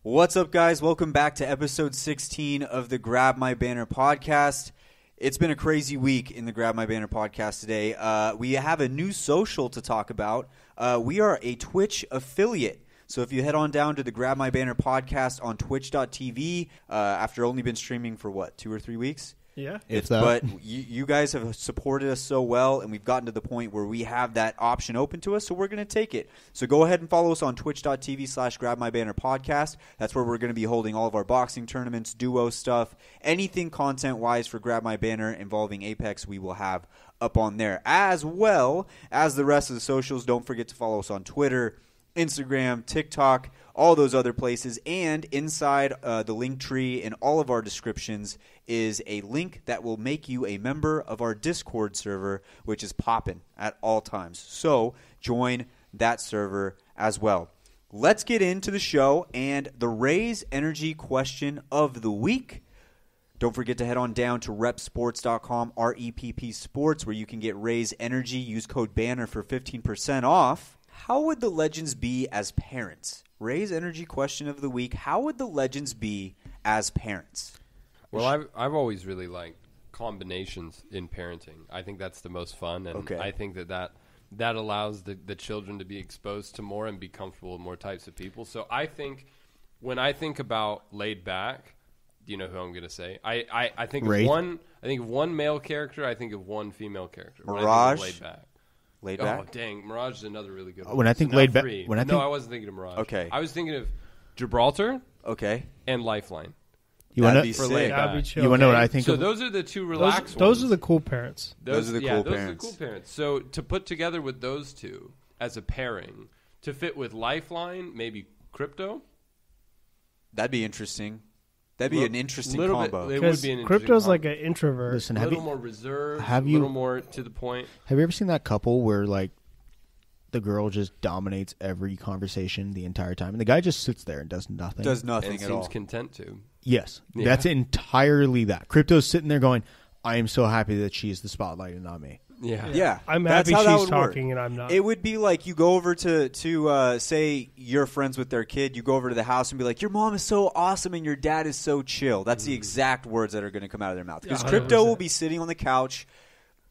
What's up, guys? Welcome back to episode 16 of the Grab My Banner podcast. It's been a crazy week in the Grab My Banner podcast today. We have a new social to talk about. We are a Twitch affiliate. So if you head on down to the Grab My Banner podcast on twitch.tv, after only been streaming for 2 or 3 weeks? Yeah. But you guys have supported us so well, and we've gotten to the point where we have that option open to us, so we're going to take it. So go ahead and follow us on twitch.tv/GrabMyBannerPodcast. That's where we're going to be holding all of our boxing tournaments, duo stuff, anything content-wise for Grab My Banner involving Apex, we will have up on there. As well as the rest of the socials, don't forget to follow us on Twitter, Instagram, TikTok, all those other places. And inside the link tree in all of our descriptions is a link that will make you a member of our Discord server, which is popping at all times. So join that server as well. Let's get into the show and the Raise Energy question of the week. Don't forget to head on down to repsports.com, REPP Sports, where you can get Raise Energy. Use code BANNER for 15% off. How would the legends be as parents? Raise Energy question of the week. How would the legends be as parents? Well, I've always really liked combinations in parenting. I think that's the most fun, and I think that allows the children to be exposed to more and be comfortable with more types of people. So I think when I think about laid back, do you know who I'm going to say? I think of one male character. I think of one female character. Mirage. Laid back. Laid back? Oh, dang. Mirage is another really good one. When I think laid back. No, I wasn't thinking of Mirage. Okay. I was thinking of Gibraltar. Okay. And Lifeline. That'd be sick. That'd be chill. You want to know what I think so of? those are the two relaxed Those ones. are the cool parents. Those are the cool parents. Those are the cool parents. So to put together with those two as a pairing, to fit with Lifeline, maybe Crypto. That'd be interesting. That'd be an interesting combo. It would be an interesting Crypto's combo. like an introvert. Listen, a little more reserved, a little more to the point. Have you ever seen that couple where like the girl just dominates every conversation the entire time, and the guy just sits there and does nothing? Does nothing and at all. Seems content to. Yes, that's entirely that. Crypto's sitting there going, "I am so happy that she is the spotlight and not me." Yeah. I'm That's happy how that she's would work. talking and I'm not. It would be like you go over to say you're friends with their kid. You go over to the house and be like, your mom is so awesome and your dad is so chill. That's the exact words that are going to come out of their mouth. Because Crypto will be sitting on the couch,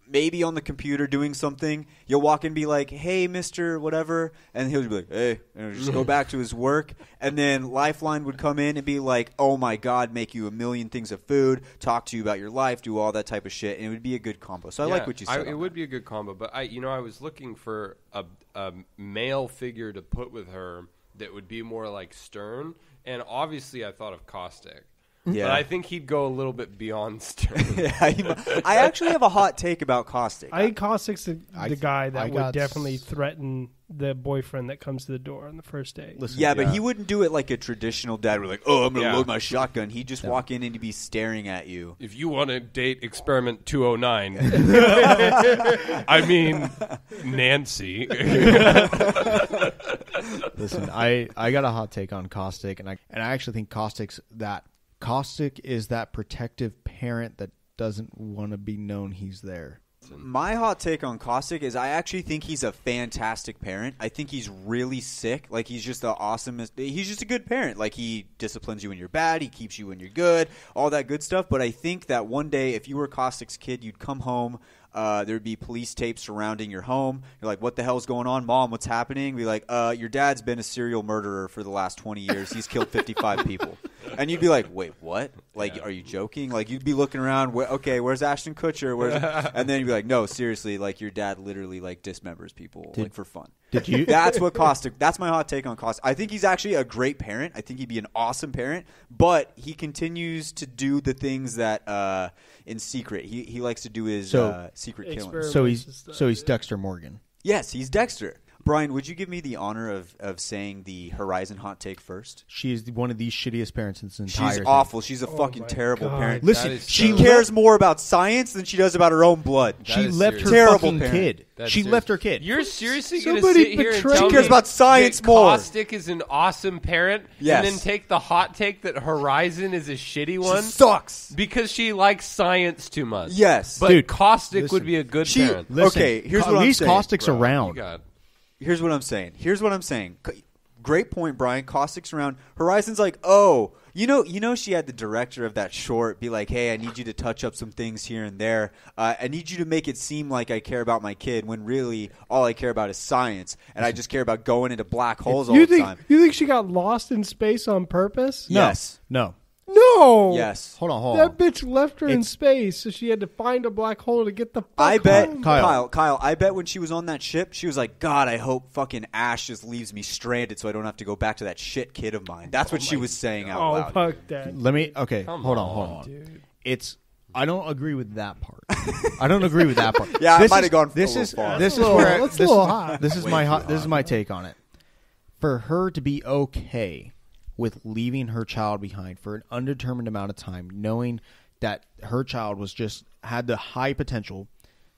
maybe on the computer doing something. You'll walk in and be like, hey, Mr. whatever. And he'll be like, hey. And he'll just go back to his work. And then Lifeline would come in and be like, oh, my God, make you a million things of food, talk to you about your life, do all that type of shit. And it would be a good combo. So I like what you said. It would be a good combo. But I was looking for a male figure to put with her that would be more like stern. And obviously I thought of Caustic. Yeah. But I think he'd go a little bit beyond stern. I actually have a hot take about Caustic. I think Caustic's the guy that would got definitely threaten the boyfriend that comes to the door on the first date. Listen, but he wouldn't do it like a traditional dad. We're like, oh, I'm going to load my shotgun. He'd just walk in and he'd be staring at you. If you want to date Experiment 209, I mean, Nancy. Listen, I got a hot take on Caustic, and I actually think Caustic is that protective parent that doesn't want to be known he's there. My hot take on Caustic is I actually think he's a fantastic parent. I think he's really sick. Like, he's just the awesomest. He's just a good parent. Like, he disciplines you when you're bad. He keeps you when you're good. All that good stuff. But I think that one day, if you were Caustic's kid, you'd come home. There would be police tape surrounding your home. You're like, what the hell's going on? Mom, what's happening? Be like, your dad's been a serial murderer for the last 20 years. He's killed 55 people. And you'd be like, wait, what? Like, are you joking? Like, you'd be looking around, okay, where's Ashton Kutcher? And then you'd be like, no, seriously, like, your dad literally, like, dismembers people, like, for fun. Did you? That's what Caustic, that's my hot take on Caustic. I think he's actually a great parent. I think he'd be an awesome parent, but he continues to do the things that, in secret. He likes to do his secret killing. So he's Dexter Morgan. Yes, he's Dexter. Brian, would you give me the honor of saying the Horizon hot take first? She is one of the shittiest parents in this entire She's thing. awful. She's a fucking terrible parent. Listen, she cares more about science than she does about her own blood. She left her terrible fucking kid. She left her kid. You're seriously going to sit here and tell She me cares about science that more. Caustic is an awesome parent, Yes. and then take the hot take that Horizon is a shitty one? She sucks. Because she likes science too much. Yes. But Dude, Caustic would be a good parent. Okay, here's what I'm saying. At least Caustic's Bro, around. you got- Here's what I'm saying. great point, Brian. Caustic's around. Horizon's like, oh, you know, she had the director of that short be like, hey, I need you to touch up some things here and there. I need you to make it seem like I care about my kid when really all I care about is science, and I just care about going into black holes all the time. You think she got lost in space on purpose? Yes. No. No. Yes. Hold on. That bitch left her in space, so she had to find a black hole to get the fuck I bet, home. Kyle, I bet when she was on that ship, she was like, God, I hope fucking Ash just leaves me stranded so I don't have to go back to that shit kid of mine. That's what she was saying out loud. Oh, fuck that. Hold on. Dude. I don't agree with that part. I don't agree with that part. Yeah, I might have gone this a is little far. This is That's a where little hot. This is my take on it. For her to be okay with leaving her child behind for an undetermined amount of time, knowing that her child had the high potential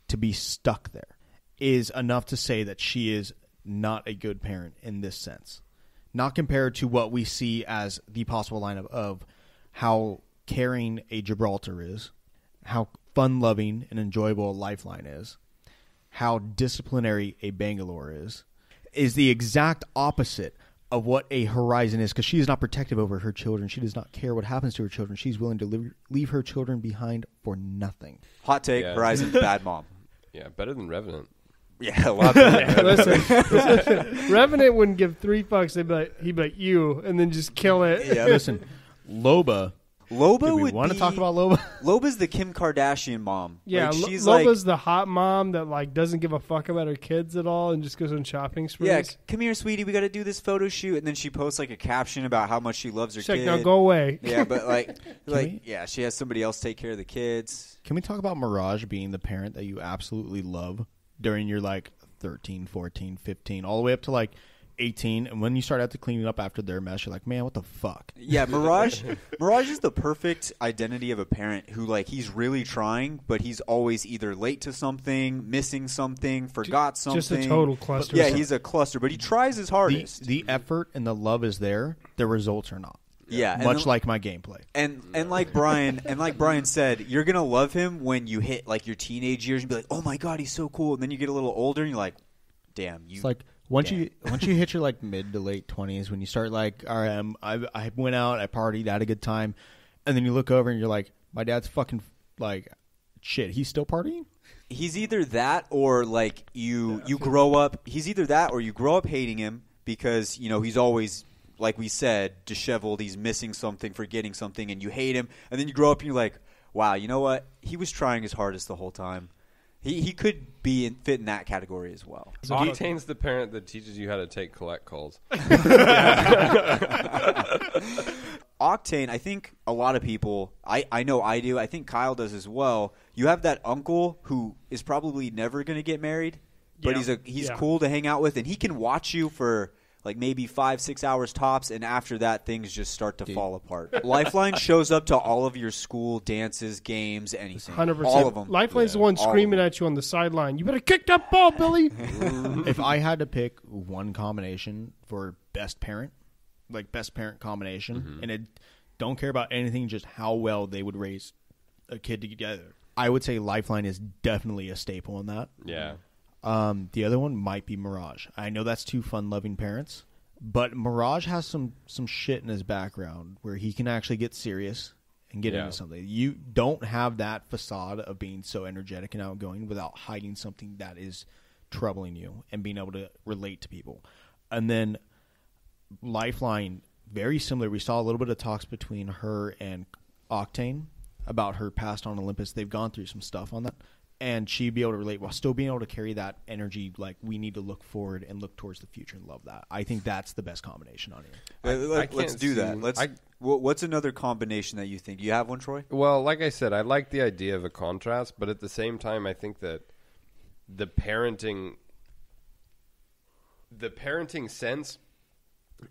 to be stuck there, is enough to say that she is not a good parent in this sense. Not compared to what we see as the possible lineup of how caring a Gibraltar is, how fun-loving and enjoyable a Lifeline is, how disciplinary a Bangalore is the exact opposite of what a Horizon is, because she is not protective over her children. She does not care what happens to her children. She's willing to leave her children behind for nothing. Hot take, Horizon's bad mom. Yeah, better than Revenant. Yeah, a lot better. Listen, Revenant wouldn't give 3 fucks. He'd be like, you, and then just kill it. Yeah, listen, Loba Loba we want to talk about Loba? Loba's the Kim Kardashian mom. Yeah, like, she's Loba's the hot mom that doesn't give a fuck about her kids at all and just goes on shopping sprees. Yeah, come here, sweetie. We got to do this photo shoot, and then she posts a caption about how much she loves her kid. Now go away. Yeah, but she has somebody else take care of the kids. Can we talk about Mirage being the parent that you absolutely love during your 13, 14, 15, all the way up to 18, and when you start out to clean up after their mess, you're like, man, what the fuck? Yeah, Mirage is the perfect identity of a parent who he's really trying, but he's always either late to something, missing something, forgot something. Just a total cluster. Yeah, he's a cluster, but he tries his hardest. The effort and the love is there. The results are not. Yeah, much like my gameplay. And like Brian said, you're gonna love him when you hit your teenage years and be like, oh my god, he's so cool. And then you get a little older and you're like, damn, you. It's once you hit your mid to late 20s, when you start all right, I went out, I partied, had a good time, and then you look over and you're like, my dad's fucking shit. He's still partying. He's either that or you grow up. He's either that or you grow up hating him because he's always, like we said, disheveled. He's missing something, forgetting something, and you hate him. And then you grow up and you're like, wow, you know what? He was trying his hardest the whole time. He could fit in that category as well. Octane's the parent that teaches you how to take collect calls. Octane, I think a lot of people, I know I do, I think Kyle does as well. You have that uncle who is probably never going to get married, but he's cool to hang out with, and he can watch you for maybe 5-6 hours tops, and after that, things just start to fall apart. Lifeline shows up to all of your school dances, games, anything. 100%. All of them. Lifeline's the one screaming at you on the sideline. You better kick that ball, Billy. If I had to pick one combination for best parent combination, and it don't care about anything, just how well they would raise a kid together, I would say Lifeline is definitely a staple in that. Yeah. The other one might be Mirage. I know that's two fun-loving parents, but Mirage has some shit in his background where he can actually get serious and get into something. You don't have that facade of being so energetic and outgoing without hiding something that is troubling you and being able to relate to people. And then Lifeline, very similar. We saw a little bit of talks between her and Octane about her past on Olympus. They've gone through some stuff on that. And she'd be able to relate while still being able to carry that energy. We need to look forward and look towards the future and love that. I think that's the best combination on here. Let's do that. What's another combination that you think? Do you have one, Troy? Well, like I said, I like the idea of a contrast, but at the same time, I think that the parenting sense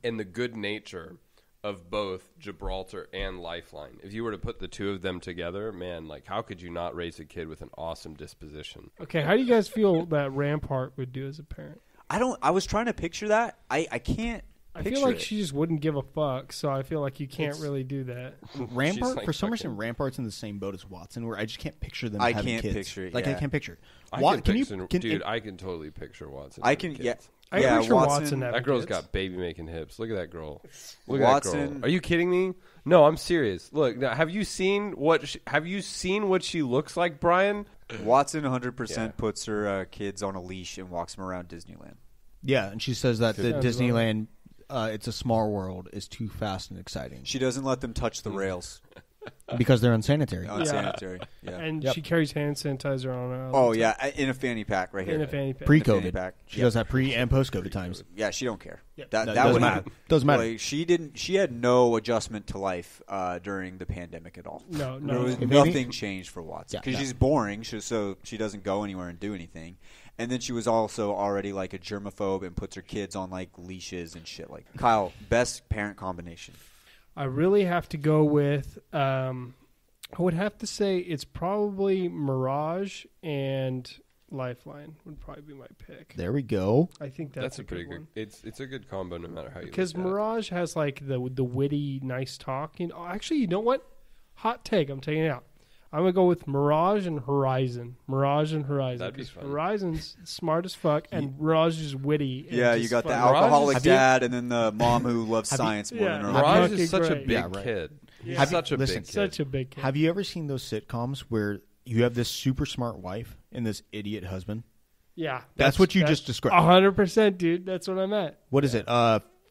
and the good nature of both Gibraltar and Lifeline. If you were to put the two of them together, man, how could you not raise a kid with an awesome disposition? Okay, how do you guys feel that Rampart would do as a parent? I was trying to picture that. I can't. I feel like she just wouldn't give a fuck, so I feel like you can't really do that. Rampart, for some reason, Rampart's in the same boat as Watson, where I just can't picture them having kids. Picture it. I can't picture it. I can totally picture Watson. I can. Kids. Yeah. I'm Yeah, pretty sure Watson- Watson never That girl's gets. got baby making hips. Look at that girl. Look at that Watson- girl. Are you kidding me? No, I'm serious. Look, now, have you seen what she looks like, Brian? Watson 100% puts her kids on a leash and walks them around Disneyland. Yeah, and she says that the Sounds Disneyland, It's a Small World, is too fast and exciting She doesn't let them touch the rails. because they're unsanitary. Unsanitary. Yeah. And Yep. she carries hand sanitizer on her. Oh, yeah, in a fanny pack right here. In a fanny pack. fanny Pre-COVID, pack. she Yeah. does that pre and post-COVID times. Yeah, she don't care. Yep. That Doesn't was matter. Doesn't matter. Like, she had no adjustment to life during the pandemic at all. No. There was If anything- nothing changed for Watson Yeah, because no. she's boring, so she doesn't go anywhere and do anything. And then she was also already like a germaphobe and puts her kids on like leashes and shit. Like Kyle, best parent combination. I really have to go with. I would have to say it's probably Mirage and Lifeline would probably be my pick. There we go. I think That's a pretty good good. one. It's a good combo no matter how you. Because look at it. Mirage has like the witty, nice talk. Actually, you know what? Hot take. I'm taking it out. I'm gonna go with Mirage and Horizon. Mirage and Horizon. That'd be 'Cause fun. Horizon's smart as fuck, and Mirage is witty. and Yeah, just you got the fun. alcoholic Have you- dad and then the mom who loves Have you- science more Yeah. than her own. Mirage Mirage fucking is such a great. big Yeah, right. kid. Yeah. He's such a Listen, big kid. Such a big kid. Have you ever seen those sitcoms where you have this super smart wife and this idiot husband? Yeah, That's what you just described. 100%, dude. That's what I meant. What is it?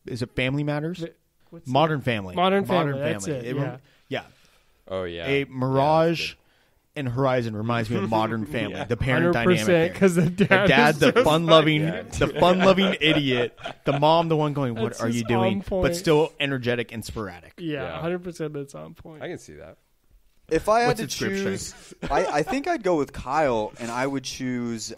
Is it Family Matters? What's Modern Family. Modern Family, that's it, yeah. Yeah. Oh yeah. A Mirage and Horizon reminds me of Modern Family. Yeah. The parent dynamic 100% there. because the dad, Dad, is the just fun-loving, like- the fun-loving idiot. The mom, the one going, "What That's are you just on doing?" point. But still energetic and sporadic. Yeah, Yeah. 100%. That's on point. I can see that. If I had What's to its script choose, I think I'd go with Kyle, and I would choose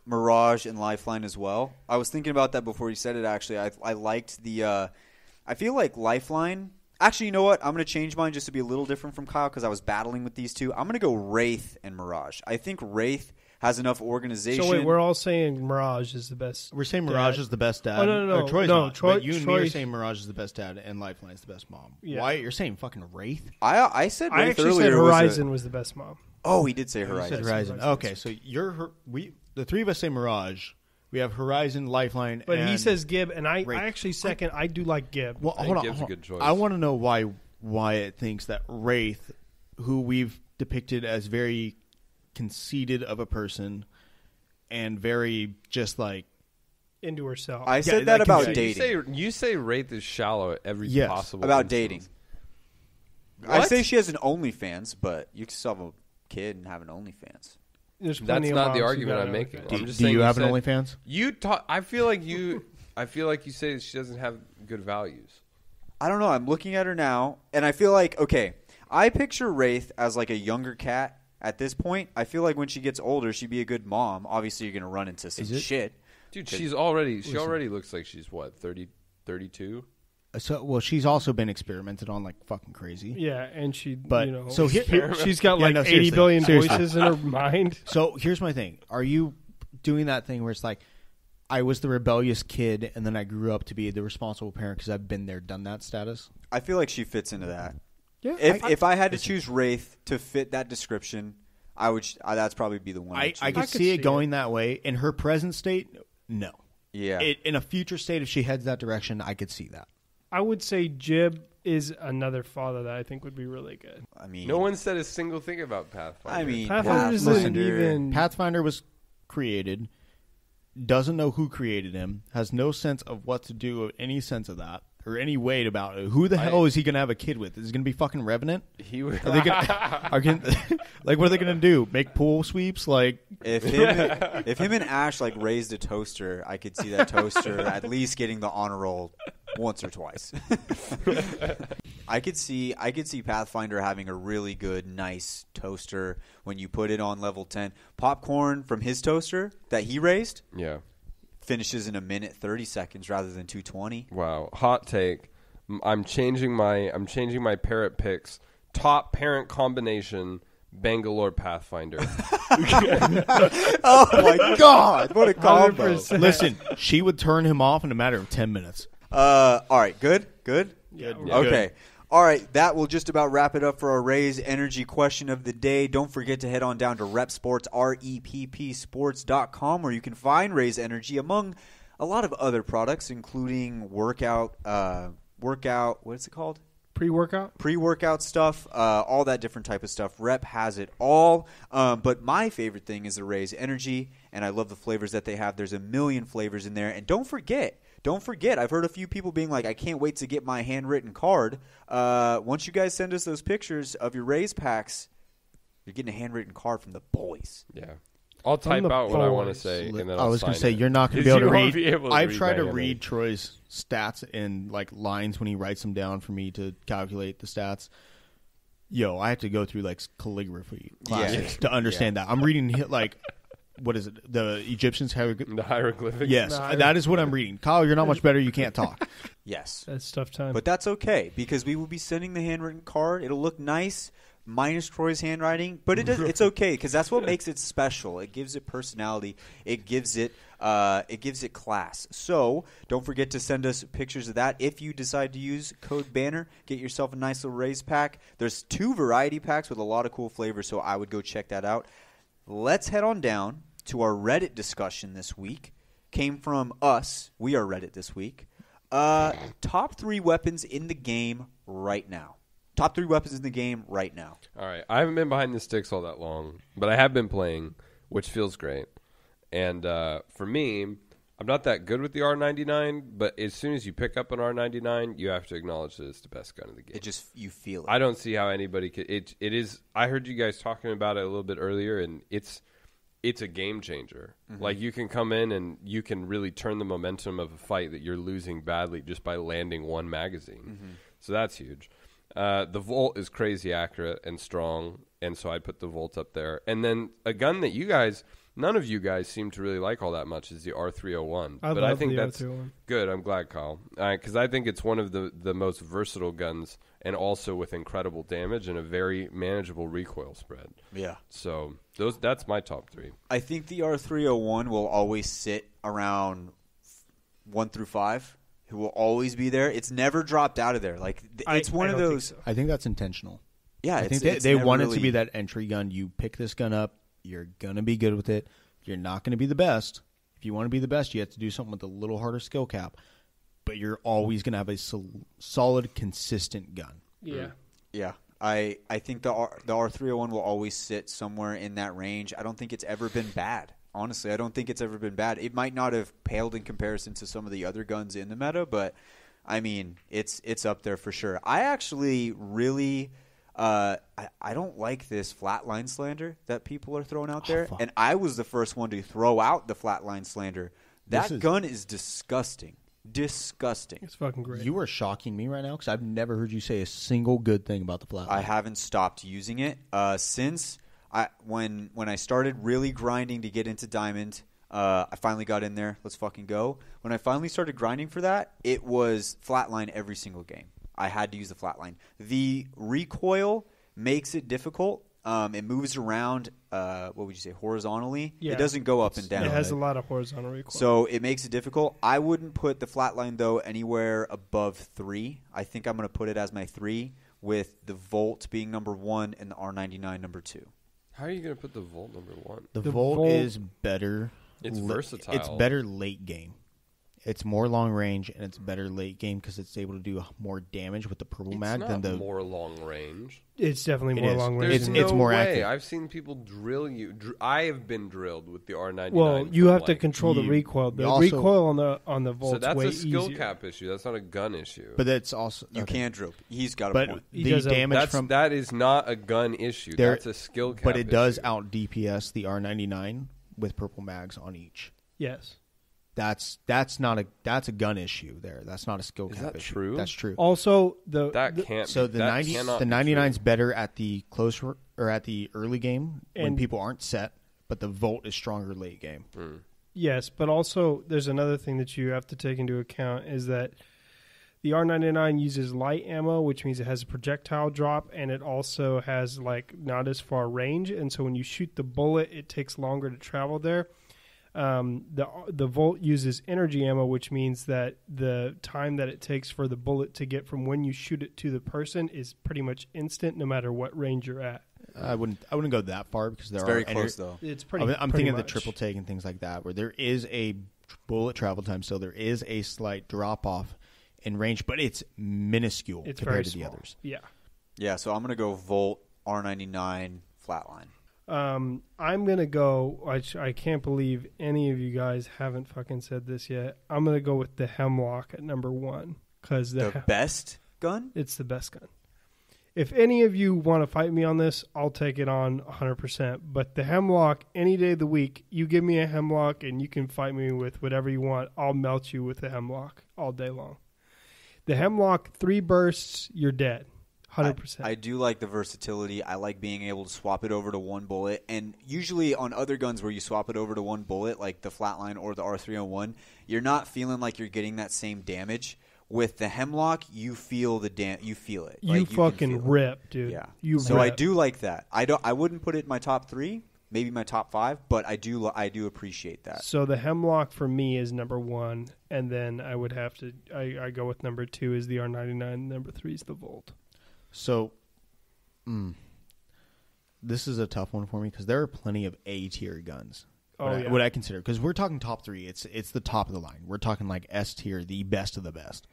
Mirage and Lifeline as well. I was thinking about that before you said it, actually. I liked the I feel like Lifeline. Actually, you know what? I'm going to change mine just to be a little different from Kyle because I was battling with these two. I'm going to go Wraith and Mirage. I think Wraith has enough organization. So wait, we're all saying Mirage is the best. We're saying Mirage dad. is the best dad. Oh, no. Or Troy's No, not. Troy- But you and me are Troy- saying Mirage is the best dad and Lifeline is the best mom. Yeah. Why? You're saying fucking Wraith? I said Wraith I actually earlier. said Horizon was the best mom. Oh, he did say You Horizon. said Horizon. Horizon. Okay, so the three of us say Mirage. We have Horizon, Lifeline, But and he says Gib, and I Wraith. actually second. I do like Gib. Well, I hold think on. Gibbs a hold good on. choice. I want to know why it thinks that Wraith, who we've depicted as very conceited of a person and very just like Into herself. I said that that about can- dating. You say Wraith is shallow at every Yes. possible About instance. dating. What? I say she has an OnlyFans, but you can still have a kid and have an OnlyFans. There's That's plenty of not the moms who argument got I'm it. making. Okay. I'm just do saying you have an said- OnlyFans? You talk. I feel like you say she doesn't have good values. I don't know. I'm looking at her now, and I feel like, okay, I picture Wraith as like a younger cat at this point. I feel like when she gets older, she'd be a good mom. Obviously, you're going to run into some Is it? shit. Dude, she already looks like she's what, 30, 32? Well, she's also been experimented on like fucking crazy. Yeah, and she, But- you know, so here- she's got Yeah, like no, 80 seriously. billion Seriously. voices in her mind. So here's my thing: are you doing that thing where it's like, I was the rebellious kid, and then I grew up to be the responsible parent because I've been there, done that status? I feel like she fits into that. Yeah, If I had to choose Wraith to fit that description, I would. That's probably be the one. I choose. could could see see it going that way. In her present state, no. Yeah. In a future state, if she heads that direction, I could see that. I would say Jib is another father that I think would be really good. I mean, No one said a single thing about Pathfinder. I mean, Pathfinder isn't Pathfinder. even. Pathfinder was created, doesn't know who created him, has no sense of what to do, or any sense of that, or any weight about it. Who the hell is he going to have a kid with? Is he going to be fucking Revenant? He was. Are they gonna, like, what are they going to do? Make pool sweeps? Like, If him and Ash like raised a toaster, I could see that toaster at least getting the honor roll once or twice. I could see Pathfinder having a really good, nice toaster when you put it on level 10. Popcorn from his toaster that he raised Yeah. finishes in a minute 30 seconds rather than 2:20. Wow. Hot take. I'm changing my parrot picks. Top parent combination. Bangalore Pathfinder. Oh my god, what a combo! 100%. listen, she would turn him off in a matter of 10 minutes. All right, good. Yeah, Okay. All right, that will just about wrap it up for our Raise Energy question of the day. Don't forget to head on down to Rep Sports, REPP Sports.com, where you can find Raise Energy among a lot of other products, including workout. What's it called? Pre-workout stuff, all that different type of stuff. Rep has it all. But my favorite thing is the Raise Energy, and I love the flavors that they have. There's a million flavors in there. And don't forget, I've heard a few people being like, I can't wait to get my handwritten card. Once you guys send us those pictures of your Raise packs, you're getting a handwritten card from the boys. Yeah. I'll type out what I want to say, and then I was going to say, you're not going to be able to read. I've tried to read read Troy's stats in like lines when he writes them down for me to calculate the stats. I have to go through like calligraphy classes to understand that. I'm reading like, what is it? The Egyptians the hieroglyphics. Yes, that is what I'm reading. Kyle, you're not much better. You can't talk. Yes, that's tough time. But that's okay because we will be sending the handwritten card. It'll look nice. Minus Troy's handwriting, but it's okay because that's what makes it special. It gives it personality. It gives it class. So don't forget to send us pictures of that. If you decide to use code BANNER, get yourself a nice little Raise pack. There's 2 variety packs with a lot of cool flavors, so I would go check that out. Let's head on down to our Reddit discussion this week. Came from us. We are Reddit this week. Top 3 weapons in the game right now. Top 3 weapons in the game right now. All right. I haven't been behind the sticks all that long, but I have been playing, which feels great. And for me, I'm not that good with the R99, but as soon as you pick up an R99, you have to acknowledge that it's the best gun in the game. You feel it. I don't see how anybody could. It is. I heard you guys talking about it a little bit earlier, and it's a game changer. Mm-hmm. Like, you can come in and you can really turn the momentum of a fight that you're losing badly just by landing one magazine. Mm-hmm. So that's huge. The Volt is crazy accurate and strong, and so I'd put the Volt up there. And then a gun that none of you guys seem to really like all that much is the R301. I think that's R301. Good. I'm glad, Kyle, because I think it's one of the most versatile guns, and also with incredible damage and a very manageable recoil spread. Yeah. So that's my top 3. I think the R301 will always sit around 1 through 5. Who will always be there. It's never dropped out of there. Like, it's one of those. I think that's intentional. Yeah, I think they want it to be that entry gun. You pick this gun up, you're gonna be good with it. You're not gonna be the best. If you want to be the best, you have to do something with a little harder skill cap. But you're always gonna have a solid, consistent gun. Yeah, yeah. I think the R301 will always sit somewhere in that range. I don't think it's ever been bad. Honestly, I don't think it's ever been bad. It might not have paled in comparison to some of the other guns in the meta, but I mean, it's up there for sure. I actually really I don't like this flatline slander that people are throwing out there, and I was the first one to throw out the flatline slander. That gun is disgusting. Disgusting. It's fucking great. You are shocking me right now because I've never heard you say a single good thing about the flatline. I haven't stopped using it since. When I started really grinding to get into Diamond, I finally got in there. Let's fucking go. When I finally started grinding for that, it was flatline every single game. I had to use the flatline. The recoil makes it difficult. It moves around, what would you say, horizontally? Yeah. It doesn't go up and down. It has a lot of horizontal recoil. So it makes it difficult. I wouldn't put the flatline, though, anywhere above 3. I think I'm going to put it as my 3, with the Volt being number 1 and the R99 number 2. How are you going to put the Volt number 1? The Volt is better. It's versatile. It's better late game. It's more long range, and it's better late game because it's able to do more damage with the purple mag than the more long range. It's definitely more long range. It's more way. accurate. I've seen people drill you. I have been drilled with the R99. Well, you have to control the recoil. The recoil on the Volt's so that's way a skill easier. cap issue. That's not a gun issue. But that's also you can drill. He's got a point. The damage that is not a gun issue. That's a skill cap. But it does out DPS the R99 with purple mags on each. Yes. That's a gun issue there. That's not a skill cap issue. True? That's true. Also, the 99's better at the close or at the early game when people aren't set, but the Volt is stronger late game. Mm. Yes, but also there's another thing that you have to take into account is that the R99 uses light ammo, which means it has a projectile drop, and it also has not as far range, and so when you shoot the bullet, it takes longer to travel there. The Volt uses energy ammo, which means that the time that it takes for the bullet to get from when you shoot it to the person is pretty much instant, no matter what range you're at. I wouldn't go that far because it's very close though. It's pretty. I'm thinking of the triple take and things like that, where there is a bullet travel time. So there is a slight drop off in range, but it's minuscule compared to the others. Yeah. Yeah, so I'm going to go Volt, R99, Flatline. I'm going to go, I can't believe any of you guys haven't fucking said this yet. I'm going to go with the Hemlock at number 1. Because the best gun? It's the best gun. If any of you want to fight me on this, I'll take it on 100%. But the Hemlock, any day of the week, you give me a Hemlock and you can fight me with whatever you want. I'll melt you with the Hemlock all day long. The Hemlock, 3 bursts, you're dead. 100%. I do like the versatility. I like being able to swap it over to 1 bullet. And usually on other guns where you swap it over to 1 bullet, like the Flatline or the R301, you're not feeling like you're getting that same damage. With the Hemlock, you feel you feel it. You fucking rip, dude. Yeah. So rip. I do like that. I wouldn't put it in my top 3, maybe my top 5, but I do appreciate that. So the Hemlock for me is number 1, and then I would have to I go with number 2 is the R99, number 3 is the Volt. So this is a tough one for me because there are plenty of A-tier guns. What I consider, because we're talking top 3, it's the top of the line. We're talking like S tier, the best of the best.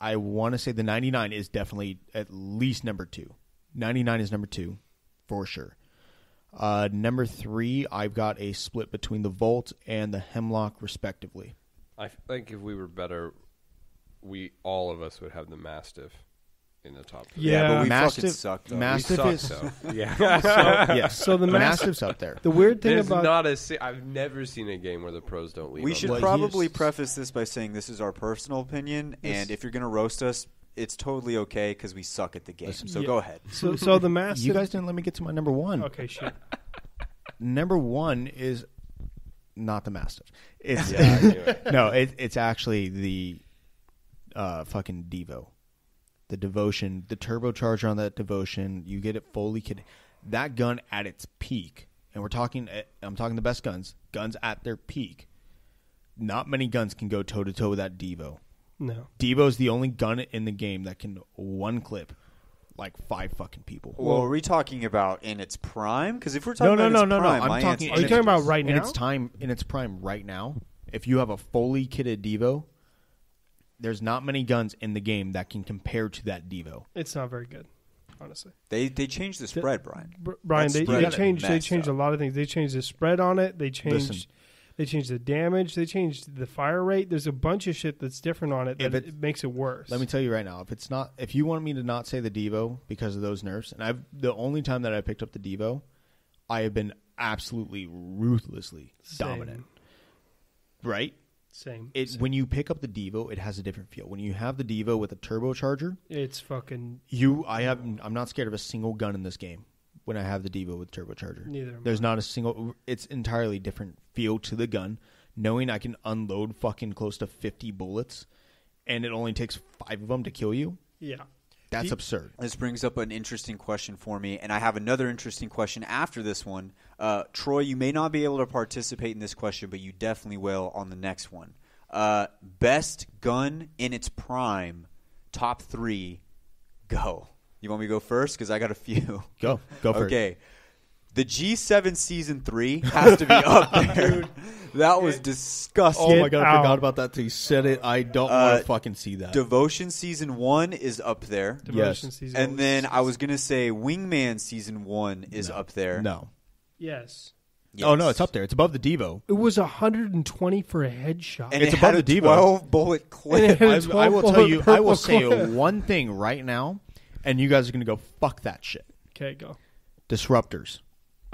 I want to say the 99 is definitely at least number 2. 99 is number 2 for sure. Number 3, I've got a split between the Volt and the Hemlock respectively. I think if we were better, all of us would have the Mastiff in the top 3. Yeah, but we Mastiff fucking suck, though. Mastiff we is suck, so. yeah. So the Mastiff's up there. The weird thing There's about not I've never seen a game where the pros don't leave. We should probably preface this by saying this is our personal opinion, and if you're going to roast us, it's totally okay because we suck at the game. So go ahead. So the Mastiff. You guys didn't let me get to my number 1. Okay, shit. Number 1 is not the Mastiff. It's I knew it. No, it's actually the fucking Devo. The Devotion, the turbocharger on that Devotion, you get it fully kitted. That gun at its peak, and I'm talking the best guns at their peak. Not many guns can go toe-to-toe with that Devo. No. Devo's the only gun in the game that can one clip like 5 fucking people. Well, are we talking about in its prime? Because if we're talking No. prime, I'm talking. Are you talking about right now? In its prime right now, if you have a fully kitted Devo, there's not many guns in the game that can compare to that Devo. It's not very good, honestly. They changed the spread, Brian. Brian, they changed up. a lot of things. They changed the spread on it. They changed the damage. They changed the fire rate. There's a bunch of shit that's different on it that it makes it worse. Let me tell you right now, if you want me to not say the Devo because of those nerfs, and the only time that I picked up the Devo, I have been absolutely ruthlessly dominant. Right? Same. When you pick up the Devo, it has a different feel. When you have the Devo with a turbocharger, it's fucking. I'm not scared of a single gun in this game when I have the Devo with turbocharger. Neither. There's not a single. It's entirely different feel to the gun. Knowing I can unload fucking close to 50 bullets, and it only takes 5 of them to kill you. Yeah. That's absurd. This brings up an interesting question for me, and I have another interesting question after this one. Troy, you may not be able to participate in this question, but you definitely will on the next one. Best gun in its prime, top 3, go. You want me to go first? Because I got a few. Go for it. Okay. The G7 Season 3 has to be up there. That was disgusting. Oh my god, I forgot about that till you said it. I don't want to fucking see that. Devotion Season 1 is up there. Devotion Season and then I was going to say Wingman Season 1 is up there. No. Yes. Oh, no, it's up there. It's above the Devo. It was 120 for a headshot. And it's it above had the a Devo. 12-bullet clip. I will tell you, I will say clip. one thing right now, and you guys are going to go, fuck that shit. Okay, go. Disruptors.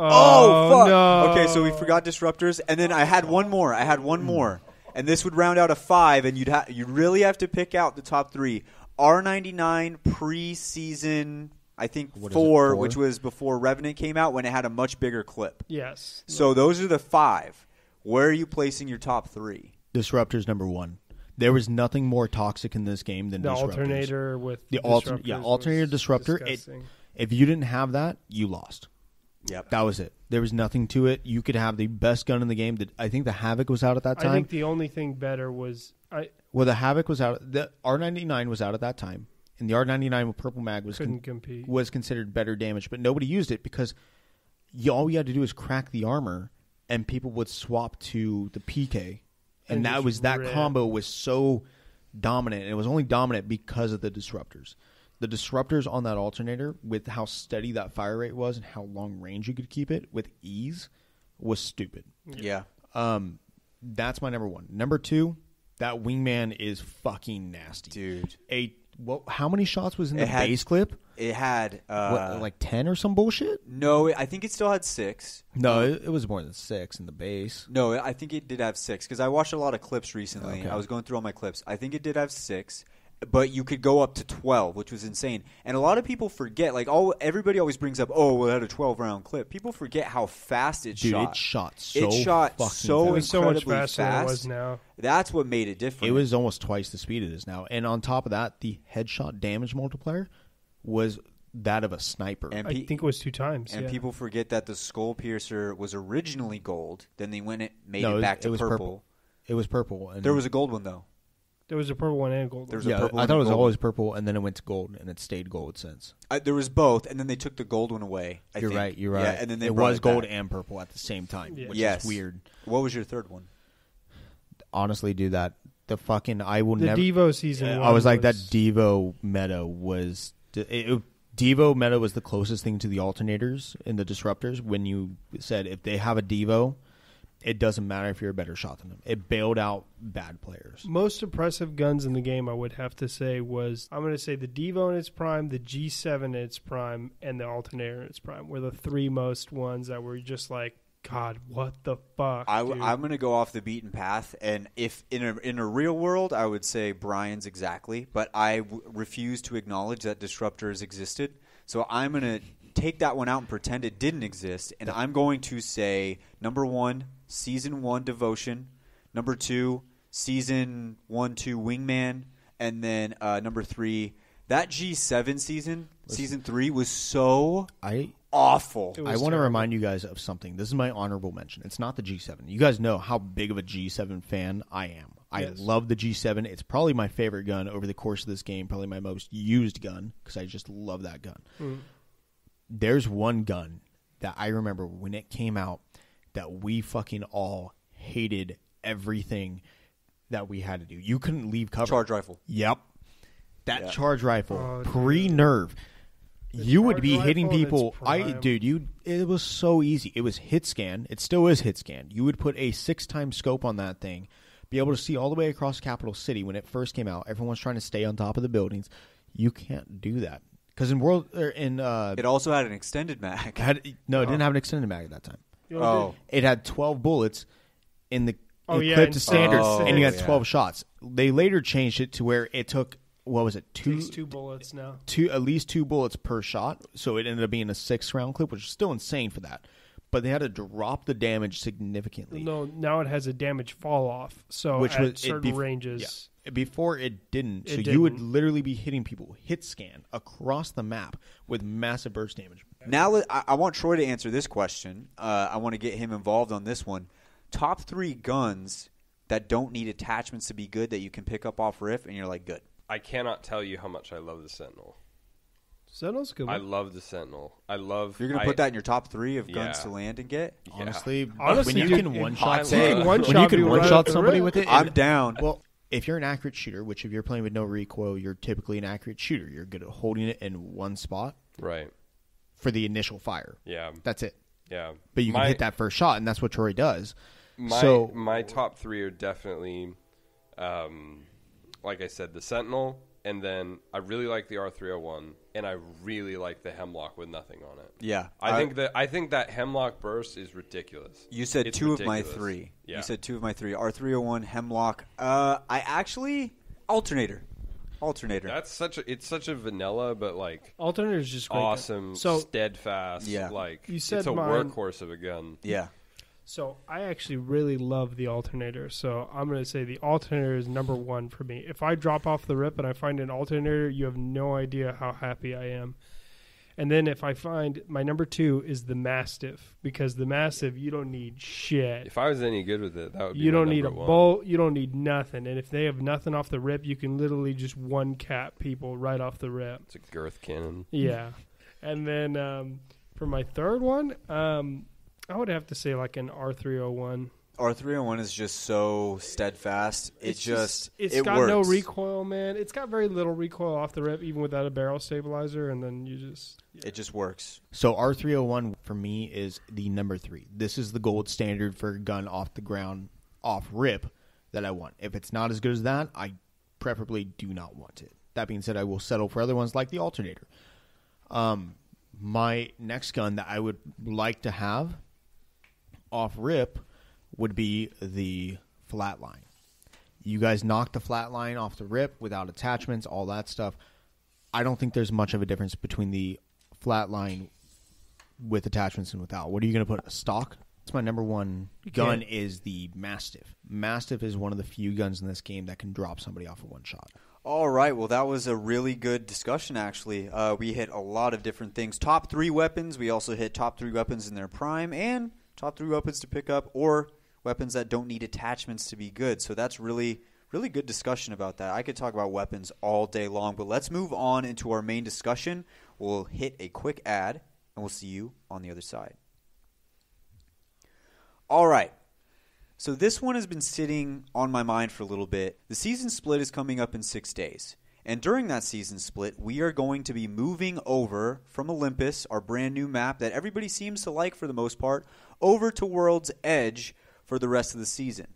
Oh, fuck. No. Okay, so we forgot Disruptors. And then I had one more. And this would round out a 5, and you'd really have to pick out the top 3. R99 pre-season, I think 4, which was before Revenant came out, when it had a much bigger clip. Yes. So those are the 5. Where are you placing your top 3? Disruptors number 1. There was nothing more toxic in this game than the Disruptors. alternator with the alternator disruptor. If you didn't have that, you lost. Yep. That was it. There was nothing to it. You could have the best gun in the game. I think the Havoc was out at that time. I think the only thing better was the Havoc was out. The R99 was out at that time, and the R99 with purple mag was considered better damage, but nobody used it because all you had to do is crack the armor, and people would swap to the PK And that combo was so dominant. And it was only dominant because of the disruptors. The disruptors on that alternator, with how steady that fire rate was and how long range you could keep it with ease, was stupid. Yeah. That's my number one. Number two, that wingman is fucking nasty. Dude. How many shots was in the base clip? It had... like 10 or some bullshit? No, I think it still had 6. No, it was more than 6 in the base. No, I think it did have 6, because I watched a lot of clips recently. Okay. I was going through all my clips. I think it did have 6. But you could go up to 12, which was insane. And a lot of people forget, like everybody always brings up, oh, well, it had a 12-round clip. People forget how fast it shot. It shot so incredibly much faster than it was fast. now. That's what made it different. It was almost twice the speed it is now. And on top of that, the headshot damage multiplier was that of a sniper. I think it was 2 times. And people forget that the Skull Piercer was originally gold. Then they made it back to purple. It was purple. And there was a gold one, though. There was a purple one and a gold one. I thought it was always purple, and then it went to gold, and it stayed gold since. There was both, and then they took the gold one away. You're right. Yeah, and then it was gold and purple at the same time, which is weird. What was your third one? Honestly, dude, the Devo season. I was like, that Devo meta was Devo meta was the closest thing to the alternators in the disruptors. When you said if they have a Devo, it doesn't matter if you're a better shot than them. It bailed out bad players. Most impressive guns in the game, I would have to say, was I'm going to say the Devo in its prime, the G7 in its prime, and the Alternator in its prime were the 3 most ones that were just like, God, what the fuck? I'm going to go off the beaten path, and if in a real world, I would say Brian's exactly, but I refuse to acknowledge that disruptors existed. So I'm going to take that one out and pretend it didn't exist, and I'm going to say number 1. Season 1 Devotion, number 2 Season 1-2 Wingman, and then number 3 that G7 season 3 was so awful. I want to remind you guys of something. This is my honorable mention. It's not the G7. You guys know how big of a G7 fan I am. I love the G7. It's probably my favorite gun over the course of this game. Probably my most used gun because I just love that gun. There's one gun that I remember when it came out that we fucking all hated everything that we had to do. You couldn't leave cover. Charge rifle. Yep. That charge rifle, pre-nerve, you would be hitting people. It was so easy. It was hit scan. It still is hit scan. You would put a 6-time scope on that thing, be able to see all the way across Capital City when it first came out. Everyone's trying to stay on top of the buildings. You can't do that. Because it also had an extended mag. It didn't have an extended mag at that time. It had 12 bullets in the clip to standard, and you had 12 shots. They later changed it to where it took, what was it, 2 bullets now? At least 2 bullets per shot, so it ended up being a 6-round clip, which is still insane for that. But they had to drop the damage significantly. No, now it has a damage fall off, so which at certain ranges. Yeah. Before it didn't. You would literally be hitting people hit scan across the map with massive burst damage. Now I want Troy to answer this question. I want to get him involved on this one. Top 3 guns that don't need attachments to be good that you can pick up off riff and you're like, good. I cannot tell you how much I love the Sentinel. Sentinel's a good one. I love the Sentinel. You're going to put that in your top 3 of guns to land and get? Yeah. Honestly, when you can one-shot somebody with it, I'm down. Well, if you're an accurate shooter, which if you're playing with no recoil, you're typically an accurate shooter. You're good at holding it in one spot. Right. For the initial fire. Yeah. That's it. Yeah. But you can hit that first shot, and that's what Troy does. My top 3 are definitely, like I said, the Sentinel, and then I really like the R301, and I really like the Hemlock with nothing on it. Yeah. I think that Hemlock burst is ridiculous. You said it's 2 of my 3. Yeah. You said 2 of my 3. R301, Hemlock. Alternator. That's such a vanilla, but like Alternator is just great. Awesome, steadfast. Yeah. Like you said it's a workhorse of a gun. Yeah. So I actually really love the Alternator. So I'm going to say the Alternator is number 1 for me. If I drop off the rip and I find an Alternator, you have no idea how happy I am. And then if I find my number 2 is the Mastiff, because the Mastiff, you don't need shit. If I was any good with it, that would be you don't need a one. bolt. You don't need nothing. And if they have nothing off the rip, you can literally just one-cap people right off the rip. It's a girth cannon. Yeah. And then for my third one, I would have to say like an R301. R301 is just so steadfast. It's it got works. no recoil, man. It's got very little recoil off the rip, even without a barrel stabilizer, and then it just works. So R301 for me is the number 3. This is the gold standard for a gun off the ground, off rip, that I want. If it's not as good as that, I preferably do not want it. That being said, I will settle for other ones like the alternator. My next gun that I would like to have off rip would be the flatline. You guys knock the flatline off the rip without attachments, all that stuff. I don't think there's much of a difference between the flatline with attachments and without. What are you going to put? A stock? That's my number one gun is the Mastiff. Mastiff is one of the few guns in this game that can drop somebody off of one shot. All right. Well, that was a really good discussion, actually. We hit a lot of different things. Top 3 weapons. We also hit top 3 weapons in their prime and top 3 weapons to pick up or weapons that don't need attachments to be good. So that's really, really good discussion about that. I could talk about weapons all day long, but let's move on into our main discussion. We'll hit a quick ad, and we'll see you on the other side. All right. So this one has been sitting on my mind for a little bit. The season split is coming up in 6 days. And during that season split, we are going to be moving over from Olympus, our brand new map that everybody seems to like for the most part, over to World's Edge for the rest of the season.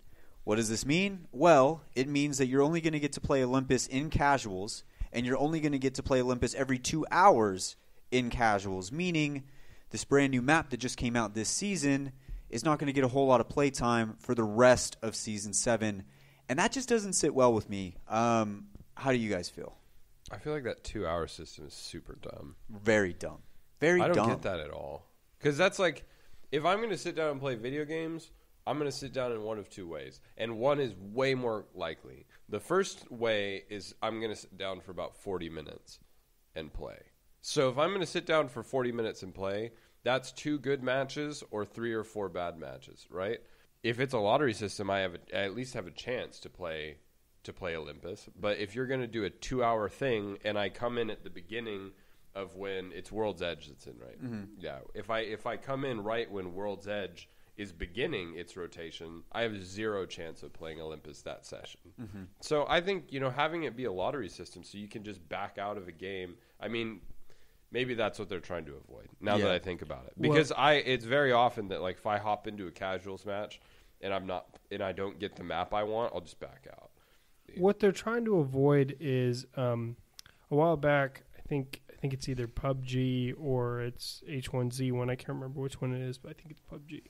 What does this mean? Well, it means that you're only going to get to play Olympus in casuals, and you're only going to get to play Olympus every 2 hours in casuals, meaning this brand new map that just came out this season is not going to get a whole lot of play time for the rest of Season 7, and that just doesn't sit well with me. How do you guys feel? I feel like that 2-hour system is super dumb. Very dumb. Very dumb. I don't get that at all. Because that's like, if I'm going to sit down and play video games, I'm going to sit down in one of 2 ways. And one is way more likely. The first way is I'm going to sit down for about 40 minutes and play. So if I'm going to sit down for 40 minutes and play, that's 2 good matches or 3 or 4 bad matches, right? If it's a lottery system, I at least have a chance to play Olympus. But if you're going to do a 2-hour thing and I come in at the beginning of when it's World's Edge that's in, right? Mm-hmm. Yeah. If I come in right when World's Edge is beginning its rotation, I have 0 chance of playing Olympus that session. Mm-hmm. So I think, having it be a lottery system so you can just back out of a game. I mean, maybe that's what they're trying to avoid now that I think about it. Because it's very often that, like, if I hop into a casuals match and I don't get the map I want, I'll just back out. What they're trying to avoid is a while back, I think it's either PUBG or it's H1Z1. I can't remember which one it is, but I think it's PUBG.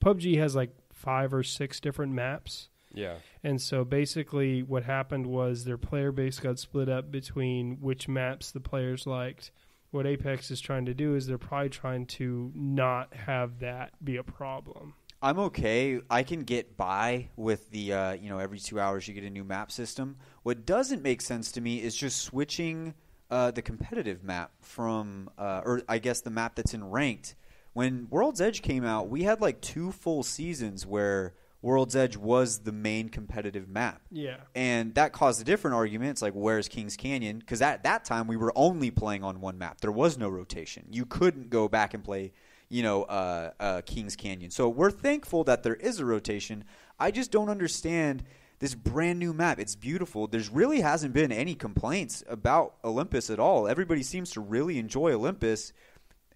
PUBG has like 5 or 6 different maps. Yeah. And so basically what happened was their player base got split up between which maps the players liked. What Apex is trying to do is they're probably trying to not have that be a problem. I'm okay. I can get by with the, every 2 hours you get a new map system. What doesn't make sense to me is just switching the competitive map from, or I guess the map that's in ranked. When World's Edge came out, we had like 2 full seasons where World's Edge was the main competitive map. Yeah. And that caused a different argument. It's like, where's Kings Canyon? Because at that time, we were only playing on one map. There was no rotation. You couldn't go back and play Kings Canyon. So we're thankful that there is a rotation. I just don't understand this brand new map. It's beautiful. There's really hasn't been any complaints about Olympus at all. Everybody seems to really enjoy Olympus,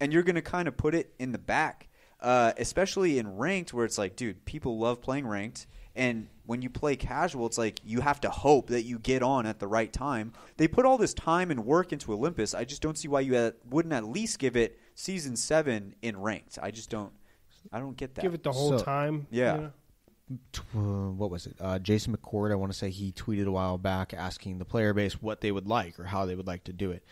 and you're going to kind of put it in the back, especially in ranked where it's like, dude, people love playing ranked. And when you play casual, it's like you have to hope that you get on at the right time. They put all this time and work into Olympus. I just don't see why you wouldn't at least give it Season 7 in ranked. I don't get that. Give it the whole time. Yeah. What was it? Jason McCord, I want to say he tweeted a while back asking the player base what they would like or how they would like to do it.